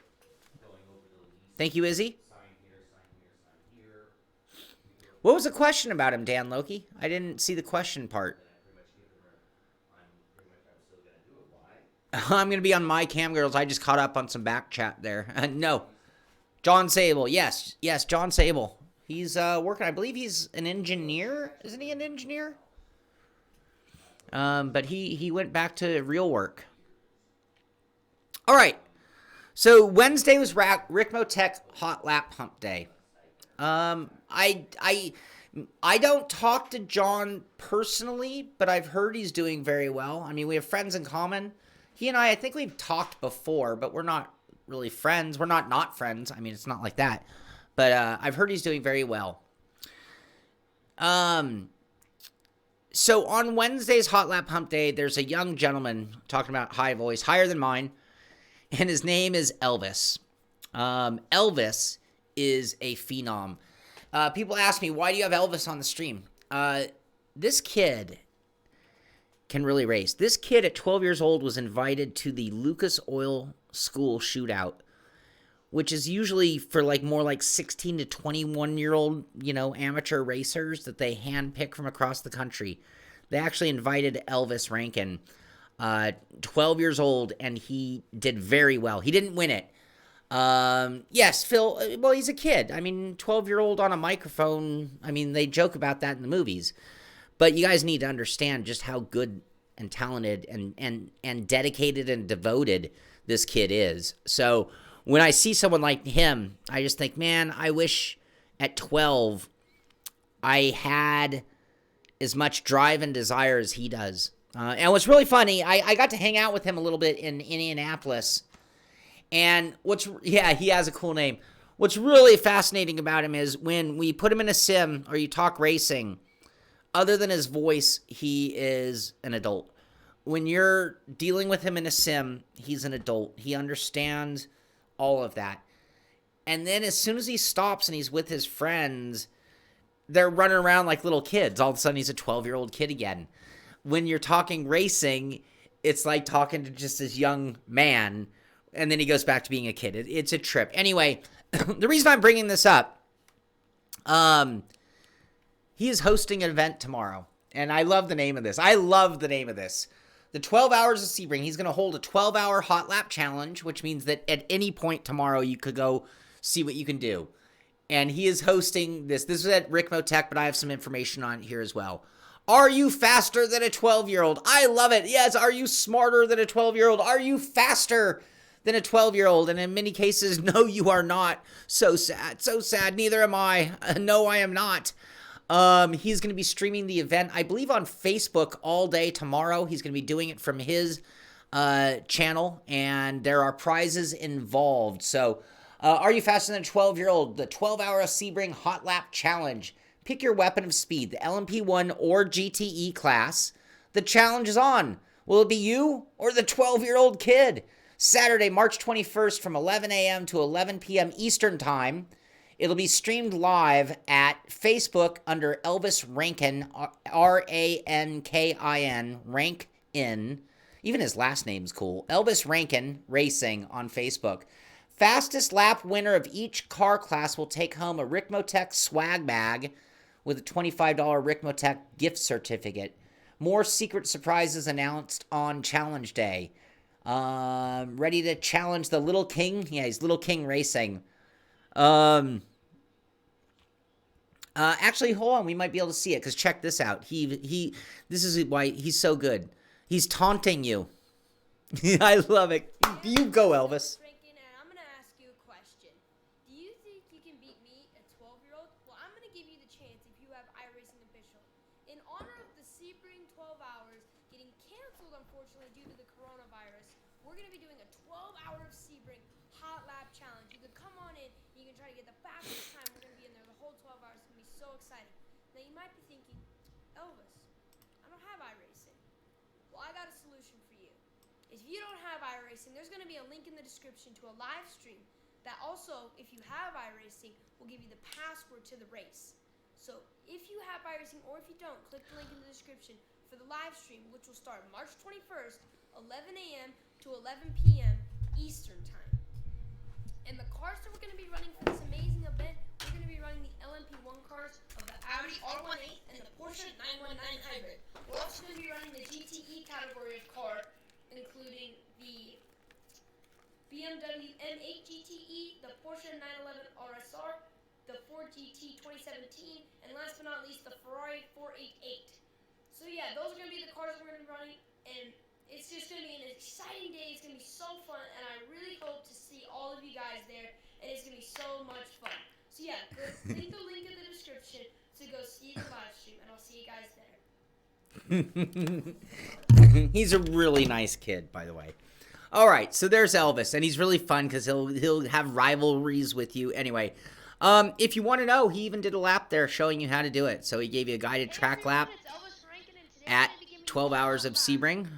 A: Thank you, Izzy. What was the question about him, Dan Loki? I didn't see the question part. I'm going to be on my cam girls. I just caught up on some back chat there. No. John Sable. Yes. Yes, John Sable. He's working. I believe he's an engineer. Isn't he an engineer? But he went back to real work. All right. So Wednesday was Ricmotech Hot Lap Hump Day. I don't talk to John personally, but I've heard he's doing very well. I mean, we have friends in common. He and I think we've talked before, but we're not really friends. We're not friends. I mean, it's not like that. But I've heard he's doing very well. So on Wednesday's Hot Lap Hump Day, there's a young gentleman talking about high voice, higher than mine, and his name is Elvis. Elvis is a phenom. People ask me, why do you have Elvis on the stream? This kid can really race. This kid at 12 years old was invited to the Lucas Oil School shootout, which is usually for more like 16 to 21-year-old, amateur racers that they handpick from across the country. They actually invited Elvis Rankin, 12 years old, and he did very well. He didn't win it. Yes, Phil, well, he's a kid. I mean, 12-year-old on a microphone, I mean, they joke about that in the movies. But you guys need to understand just how good and talented and dedicated and devoted this kid is. So when I see someone like him, I just think, man, I wish at 12 I had as much drive and desire as he does. And what's really funny, I got to hang out with him a little bit in Indianapolis. And he has a cool name. What's really fascinating about him is when we put him in a sim or you talk racing, other than his voice, he is an adult. When you're dealing with him in a sim, he's an adult. He understands all of that. And then as soon as he stops and he's with his friends, they're running around like little kids. All of a sudden, he's a 12-year-old kid again. When you're talking racing, it's like talking to just this young man, and then he goes back to being a kid. It's a trip. Anyway, the reason I'm bringing this up, he is hosting an event tomorrow, and I love the name of this. The 12 Hours of Sebring. He's going to hold a 12-hour hot lap challenge, which means that at any point tomorrow you could go see what you can do. And he is hosting this. This is at Ricmotech, but I have some information on it here as well. Are you faster than a 12-year-old? I love it. Yes, are you smarter than a 12-year-old? Are you faster than a 12-year-old? And in many cases, no, you are not. So sad. So sad. Neither am I. No, I am not. He's going to be streaming the event, I believe, on Facebook all day tomorrow. He's going to be doing it from his channel, and there are prizes involved. So, are you faster than a 12-year-old? The 12-hour Sebring Hot Lap Challenge. Pick your weapon of speed, the LMP1 or GTE class. The challenge is on. Will it be you or the 12-year-old kid? Saturday, March 21st from 11 a.m. to 11 p.m. Eastern Time. It'll be streamed live at Facebook under Elvis Rankin, R-A-N-K-I-N, Rankin. Even his last name's cool. Elvis Rankin Racing on Facebook. Fastest lap winner of each car class will take home a Ricmotech swag bag with a $25 Ricmotech gift certificate. More secret surprises announced on Challenge Day. Ready to challenge the Little King? Yeah, he's Little King Racing. Actually, hold on. We might be able to see it because check this out. This is why he's so good. He's taunting you. I love it. You go, Elvis.
D: Rankin, and I'm going to ask you a question. Do you think you can beat me, a 12-year-old? Well, I'm going to give you the chance if you have iRacing official. In honor of the Sebring 12 hours getting canceled, unfortunately, due to the coronavirus, we're going to be doing a 12-hour Sebring hot lap challenge. You can come on in, you can try to get the fastest time. We're going to be in there the whole 12 hours. It's going to be so exciting. Now, you might be thinking, Elvis, I don't have iRacing. Well, I got a solution for you. If you don't have iRacing, there's going to be a link in the description to a live stream that also, if you have iRacing, will give you the password to the race. So if you have iRacing or if you don't, click the link in the description for the live stream, which will start March 21st, 11 a.m. to 11 p.m. Eastern Time. And the cars that we're going to be running for this amazing event, we're going to be running the LMP1 cars of the Audi R18 and the Porsche 919 Hybrid. We're also going to be running the GTE category of car, including the BMW M8 GTE, the Porsche 911 RSR, the Ford GT 2017, and last but not least, the Ferrari 488. So yeah, those are going to be the cars we're going to be running, and it's just going to be an exciting day. It's going to be so fun, and I really hope to see all of you guys there, and it's going to be so much fun. So yeah, click the link in the description to go see the live stream, and I'll see you guys there.
A: He's a really nice kid, by the way. All right, so there's Elvis, and he's really fun because he'll have rivalries with you. Anyway, if you want to know, he even did a lap there showing you how to do it. So he gave you a guided track lap at 12 hours of Sebring.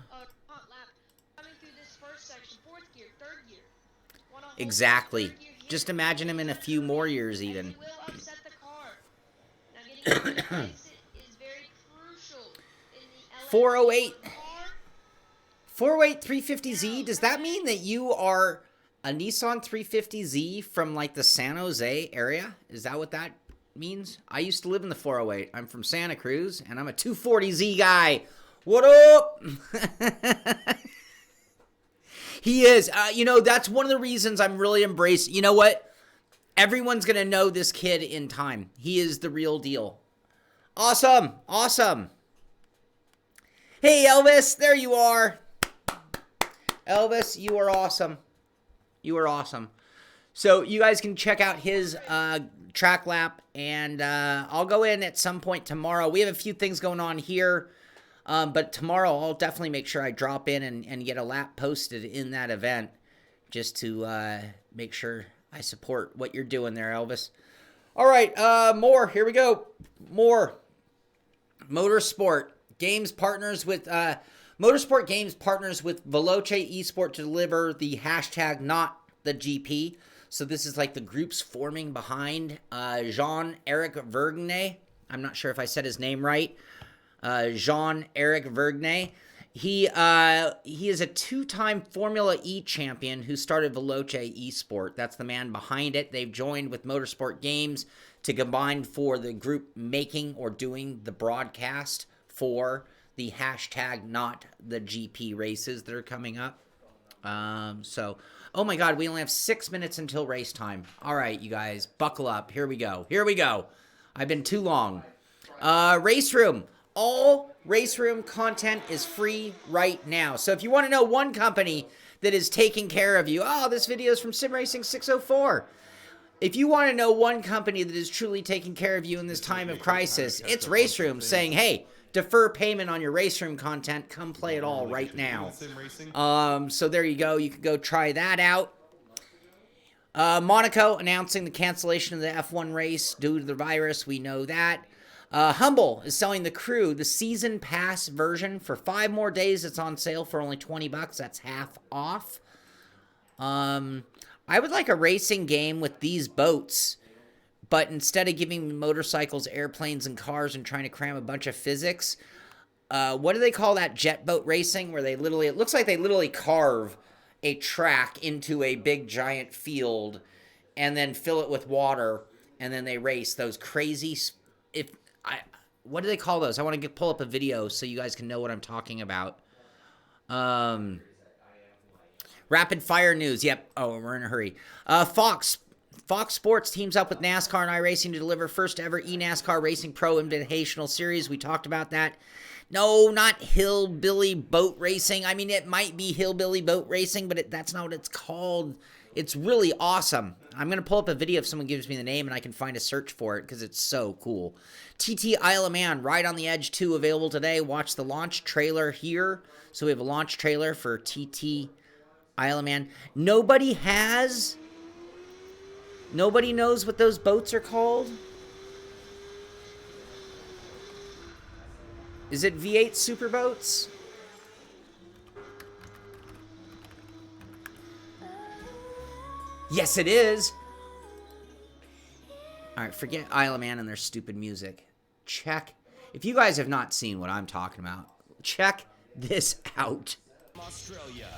A: Exactly. Just imagine him in a few more years, even. 408. 408 350Z. Does that mean that you are a Nissan 350Z from like the San Jose area? Is that what that means? I used to live in the 408. I'm from Santa Cruz, and I'm a 240Z guy. What up? He is. You know, that's one of the reasons I'm really embracing. You know what? Everyone's going to know this kid in time. He is the real deal. Awesome. Awesome. Hey, Elvis. There you are. Elvis, you are awesome. You are awesome. So you guys can check out his track lap, and I'll go in at some point tomorrow. We have a few things going on here, but tomorrow I'll definitely make sure I drop in and get a lap posted in that event just to make sure I support what you're doing there, Elvis. All right, more. Here we go. More. Motorsport Games partners with... Motorsport Games partners with Veloce ESport to deliver the hashtag not the GP. So this is like the groups forming behind Jean-Eric Vergne. I'm not sure if I said his name right. Jean-Eric Vergne. He is a two-time Formula E champion who started Veloce ESport. That's the man behind it. They've joined with Motorsport Games to combine for the group making or doing the broadcast for the hashtag not the GP races that are coming up. So, oh my God, we only have 6 minutes until race time. All right, you guys, buckle up. Here we go. Here we go. I've been too long. Race Room. All Race Room content is free right now. So if you want to know one company that is taking care of you, oh, this video is from SimRacing 604. If you want to know one company that is truly taking care of you in this time of crisis, it's Race Room saying, hey, defer payment on your Race Room content. Come play it all right now. So there you go. You can go try that out. Monaco announcing the cancellation of the F1 race due to the virus. We know that. Humble is selling the Crew, the season pass version, for 5 more days. It's on sale for only $20. That's half off. I would like a racing game with these boats, but instead of giving motorcycles, airplanes, and cars and trying to cram a bunch of physics, what do they call that jet boat racing where they literally, it looks like they literally carve a track into a big giant field and then fill it with water and then they race those crazy, what do they call those? I want to pull up a video so you guys can know what I'm talking about. Rapid fire news. Yep. Oh, we're in a hurry. Fox Fox Sports teams up with NASCAR and iRacing to deliver first ever eNASCAR Racing Pro Invitational Series. We talked about that. No, not hillbilly boat racing. I mean, it might be hillbilly boat racing, but that's not what it's called. It's really awesome. I'm going to pull up a video if someone gives me the name and I can find a search for it because it's so cool. TT Isle of Man, Ride on the Edge 2 available today. Watch the launch trailer here. So we have a launch trailer for TT Isle of Man. Nobody knows what those boats are called? Is it V8 Superboats? Yes, it is. All right, forget Isle of Man and their stupid music. Check. If you guys have not seen what I'm talking about, check this out.
E: Australia.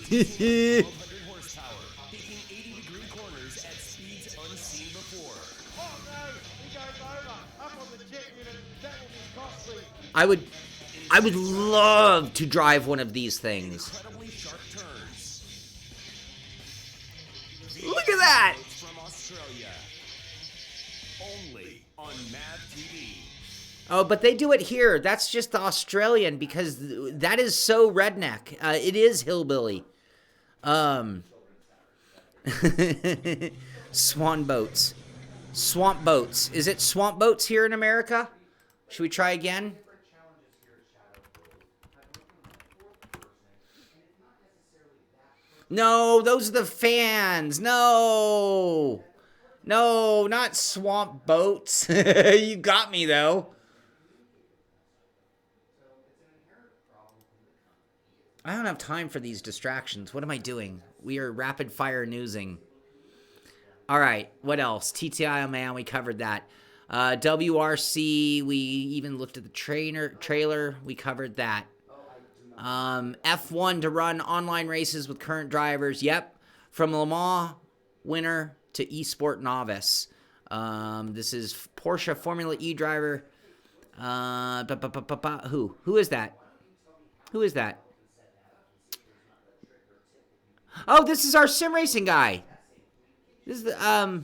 E: 1,200 horsepower, taking 80-degree corners at speeds unseen before.
C: Oh no, he goes over. Up on the jet unit. That will be costly.
A: I would love to drive one of these things.
E: Incredibly sharp turns.
A: Look at that!
E: From Australia. Only on Mav TV.
A: Oh, but they do it here. That's just the Australian because that is so redneck. It is hillbilly. Swan boats. Swamp boats. Is it swamp boats here in America? Should we try again? No, those are the fans. No. No, not swamp boats. You got me, though. I don't have time for these distractions. What am I doing? We are rapid fire newsing. All right, what else? TTI, man, we covered that. WRC, we even looked at the trailer. We covered that. F1 to run online races with current drivers. Yep, from Le Mans winner to ESport novice. This is Porsche Formula E driver. Who? Who is that? Who is that? Oh, this is our sim racing guy. This is the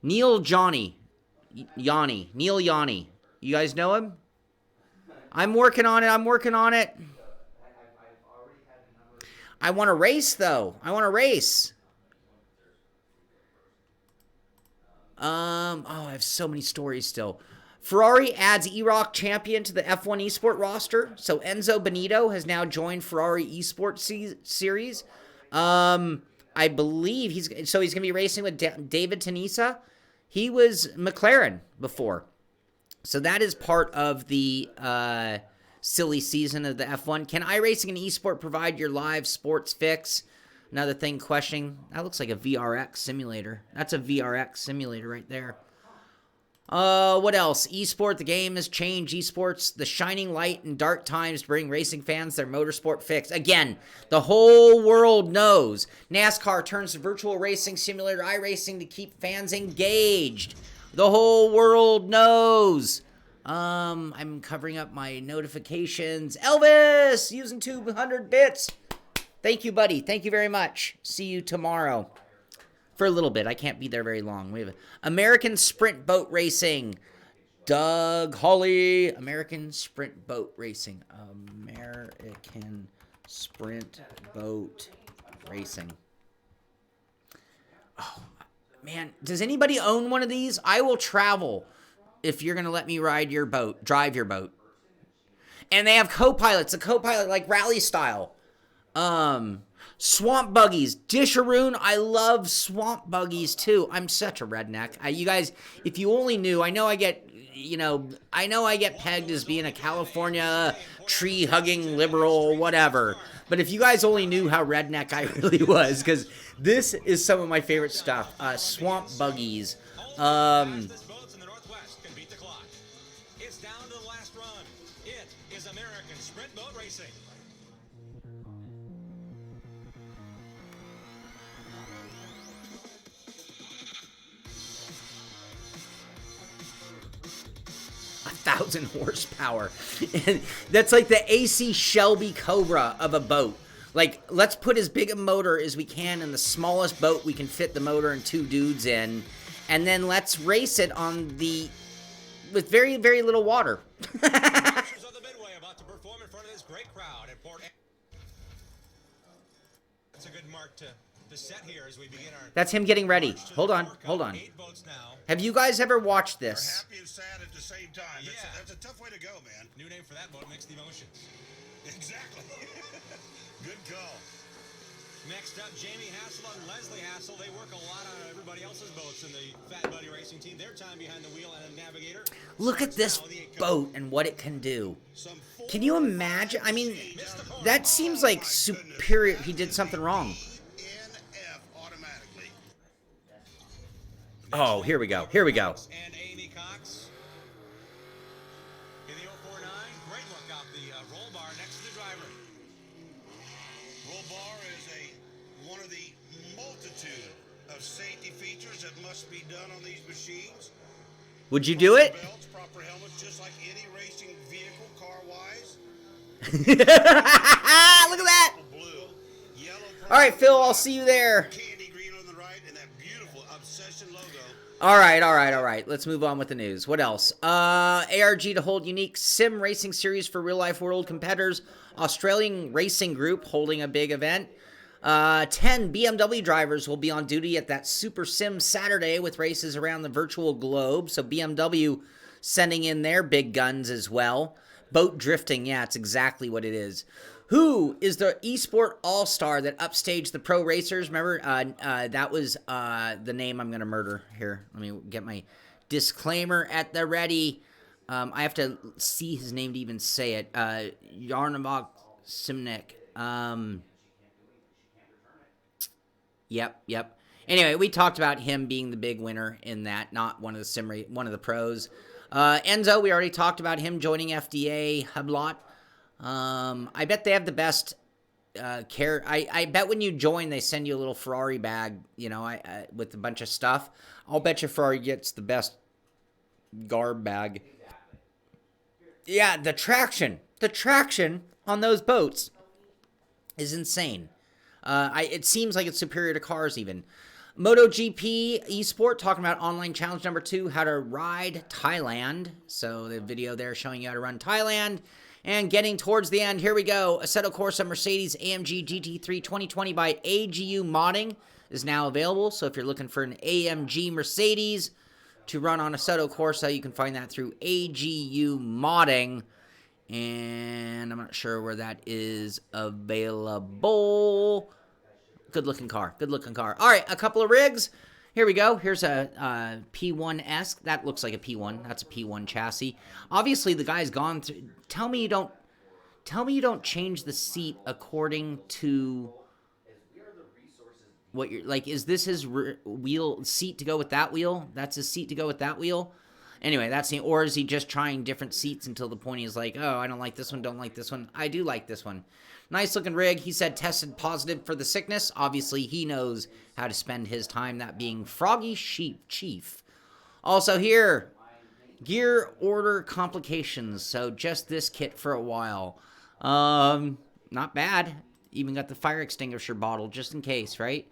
A: Neil Yanni. Neil Yanni. You guys know him? I'm working on it. I want to race, though. I have so many stories still. Ferrari adds E-Rock champion to the F1 eSport roster. So Enzo Benito has now joined Ferrari eSport series. I believe he's going to be racing with David Tenisa. He was McLaren before. So that is part of the silly season of the F1. Can iRacing and eSport provide your live sports fix? Another thing questioning. That looks like a VRX simulator. That's a VRX simulator right there. What else? eSport, the game has changed. eSports, the shining light in dark times to bring racing fans their motorsport fix. Again, the whole world knows. NASCAR turns to virtual racing simulator iRacing to keep fans engaged. The whole world knows. I'm covering up my notifications. Elvis, using 200 bits. Thank you, buddy. Thank you very much. See you tomorrow. For a little bit. I can't be there very long. We have American Sprint Boat Racing. Doug Hawley. American Sprint Boat Racing. American Sprint Boat Racing. Oh, man. Does anybody own one of these? I will travel if you're going to let me ride your boat. Drive your boat. And they have co-pilots. A co-pilot like rally style. Swamp buggies. Disharoon, I love swamp buggies too. I'm such a redneck. You guys, if you only knew, I know I get pegged as being a California tree-hugging liberal, whatever. But if you guys only knew how redneck I really was, because this is some of my favorite stuff. Swamp buggies.
F: Boats in the Northwest can beat the clock. It's down to the last run. It is American Sprint Boat Racing.
A: A 1,000 horsepower. And that's like the AC Shelby Cobra of a boat. Like, let's put as big a motor as we can in the smallest boat we can fit the motor and 2 dudes in, and then let's race it on with very, very little water.
F: Racers of the Midway about to perform in front of this great crowd at Port. That's a good mark to set here as we begin our.
A: That's him getting ready. Hold on.
F: 8 boats now.
A: Have you guys ever watched
G: We're
A: this?
G: happy and sad at the same time.
F: Yeah.
G: That's a tough way to go, man.
F: New name for that boat, mixed emotions.
G: Exactly. Good call.
F: Next up, Jamie Hassel and Leslie Hassel. They work a lot on everybody else's boats in the Fat Buddy Racing team. Their time behind the wheel and a navigator.
A: Look at this boat and what it can do. Can you imagine? I mean, that seems like superior. He did something wrong.
G: NF automatically.
A: Oh, here we go. Here we go.
F: And Amy Cox. In the 049, great look off the roll bar next to the driver.
G: Roll bar is one of the multitude of safety features that must be done on these machines.
A: Would you do it?
G: Belts, proper helmets, just like any racing vehicle, car-wise.
A: Look at that.
G: Blue, yellow.
A: All right, Phil, I'll see you there.
G: Candy green on the right, and that beautiful Obsession logo.
A: All right. Let's move on with the news. What else? ARG to hold unique sim racing series for real-life world competitors. Australian Racing Group holding a big event. 10 BMW drivers will be on duty at that Super Sim Saturday with races around the virtual globe. So BMW sending in their big guns as well. Boat drifting, yeah, it's exactly what it is. Who is the ESport All-Star that upstaged the pro racers? Remember, that was the name I'm going to murder here. Let me get my disclaimer at the ready. I have to see his name to even say it. Yarnabok Simnik. Yep. Anyway, we talked about him being the big winner in that, not one of the pros. Enzo, we already talked about him joining FDA Hublot. I bet they have the best care. I bet when you join, they send you a little Ferrari bag, with a bunch of stuff. I'll bet you Ferrari gets the best garb bag. Yeah, the traction on those boats is insane. It seems like it's superior to cars even. MotoGP eSport talking about online challenge number 2, how to ride Thailand. So the video there showing you how to run Thailand. And getting towards the end, here we go. Assetto Corsa Mercedes AMG GT3 2020 by AGU Modding is now available. So if you're looking for an AMG Mercedes to run on Assetto Corsa, you can find that through AGU Modding. And I'm not sure where that is available. Good looking car. All right, a couple of rigs. Here we go. Here's a P1S. That looks like a P1. That's a P1 chassis. Obviously, the guy's gone through. Tell me you don't change the seat according to what you're like. Is this his wheel seat to go with that wheel? That's his seat to go with that wheel. Anyway, that's the. Or is he just trying different seats until the point he's like, oh, I don't like this one, don't like this one. I do like this one. Nice looking rig. He said tested positive for the sickness. Obviously, he knows how to spend his time, that being Froggy Sheep Chief. Also here, gear order complications. So just this kit for a while. Not bad. Even got the fire extinguisher bottle just in case, right?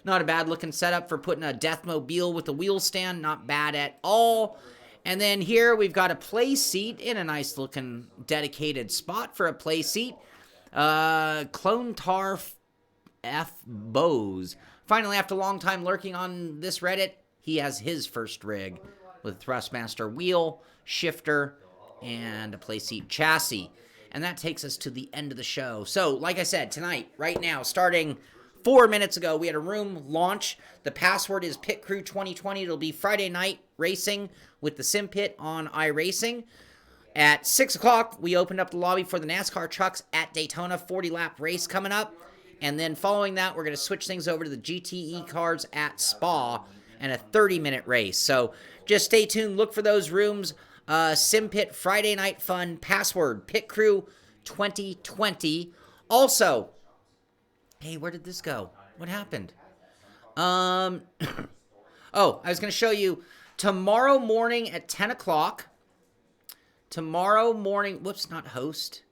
A: Not a bad looking setup for putting a Deathmobile with a wheel stand. Not bad at all. And then here we've got a play seat in a nice looking dedicated spot for a play seat. Clone Tar F. Bose. Finally, after a long time lurking on this Reddit, he has his first rig with Thrustmaster wheel, shifter, and a play seat chassis. And that takes us to the end of the show. So, like I said, tonight, right now, starting 4 minutes ago, we had a room launch. The password is Pit Crew 2020. It'll be Friday night racing with the Simpit on iRacing. At 6 o'clock, we opened up the lobby for the NASCAR trucks at Daytona. 40-lap race coming up. And then following that, we're going to switch things over to the GTE cars at Spa and a 30-minute race. So just stay tuned. Look for those rooms. Simpit Friday Night Fun. Password Pit Crew 2020. Also, hey, where did this go? What happened? Oh, I was going to show you tomorrow morning at 10 o'clock. Tomorrow morning, whoops, not host.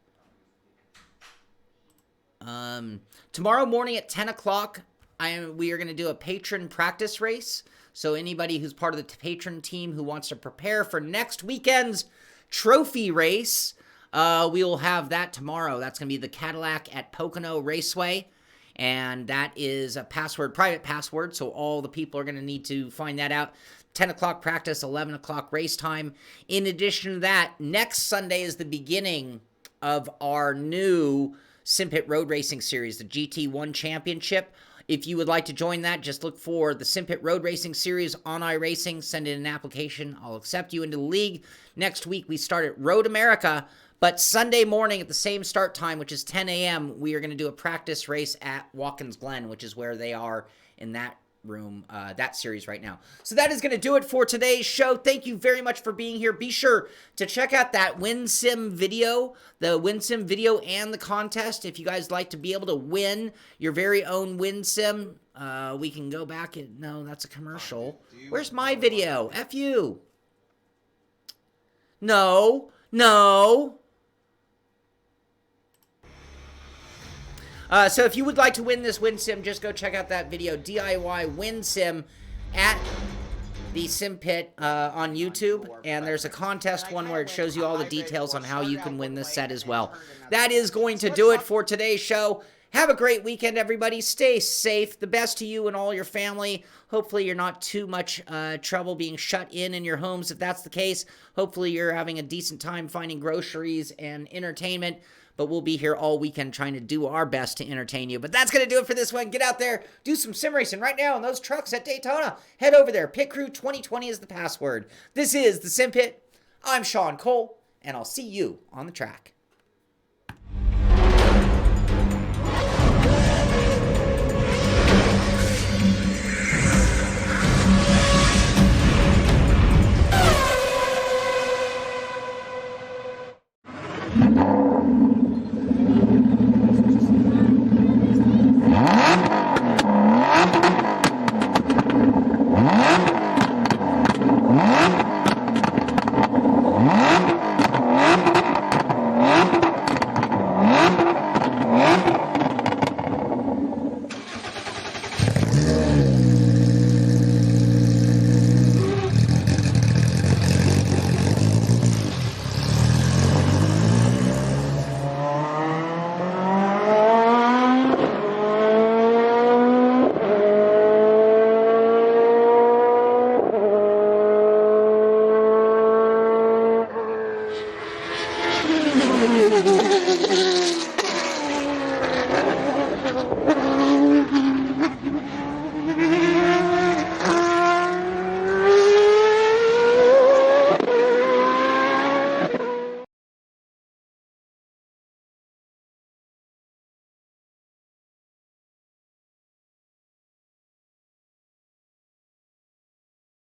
A: Tomorrow morning at 10 o'clock, we are going to do a patron practice race. So anybody who's part of the patron team who wants to prepare for next weekend's trophy race, we will have that tomorrow. That's going to be the Cadillac at Pocono Raceway. And that is a private password. So all the people are going to need to find that out. 10 o'clock practice, 11 o'clock race time. In addition to that, next Sunday is the beginning of our new Simpit Road Racing Series, the GT1 Championship. If you would like to join that, just look for the Simpit Road Racing Series on iRacing. Send in an application. I'll accept you into the league. Next week, we start at Road America. But Sunday morning at the same start time, which is 10 a.m., we are going to do a practice race at Watkins Glen, which is where they are in that room, that series right now. So that is going to do it for today's show. Thank you very much for being here. Be sure to check out that WinSim video, the WinSim video and the contest. If you guys like to be able to win your very own WinSim, we can go back and, no, that's a commercial. Where's my video? F you. No. So if you would like to win this WinSim, just go check out that video, DIY WinSim at the Simpit on YouTube. And there's a contest one where it shows you all the details on how you can win this set as well. That is going to do it for today's show. Have a great weekend, everybody. Stay safe. The best to you and all your family. Hopefully you're not too much trouble being shut in your homes. If that's the case, hopefully you're having a decent time finding groceries and entertainment. But we'll be here all weekend trying to do our best to entertain you. But that's going to do it for this one. Get out there, do some sim racing right now on those trucks at Daytona. Head over there. Pit Crew 2020 is the password. This is the Simpit. I'm Shaun Cole, and I'll see you on the track.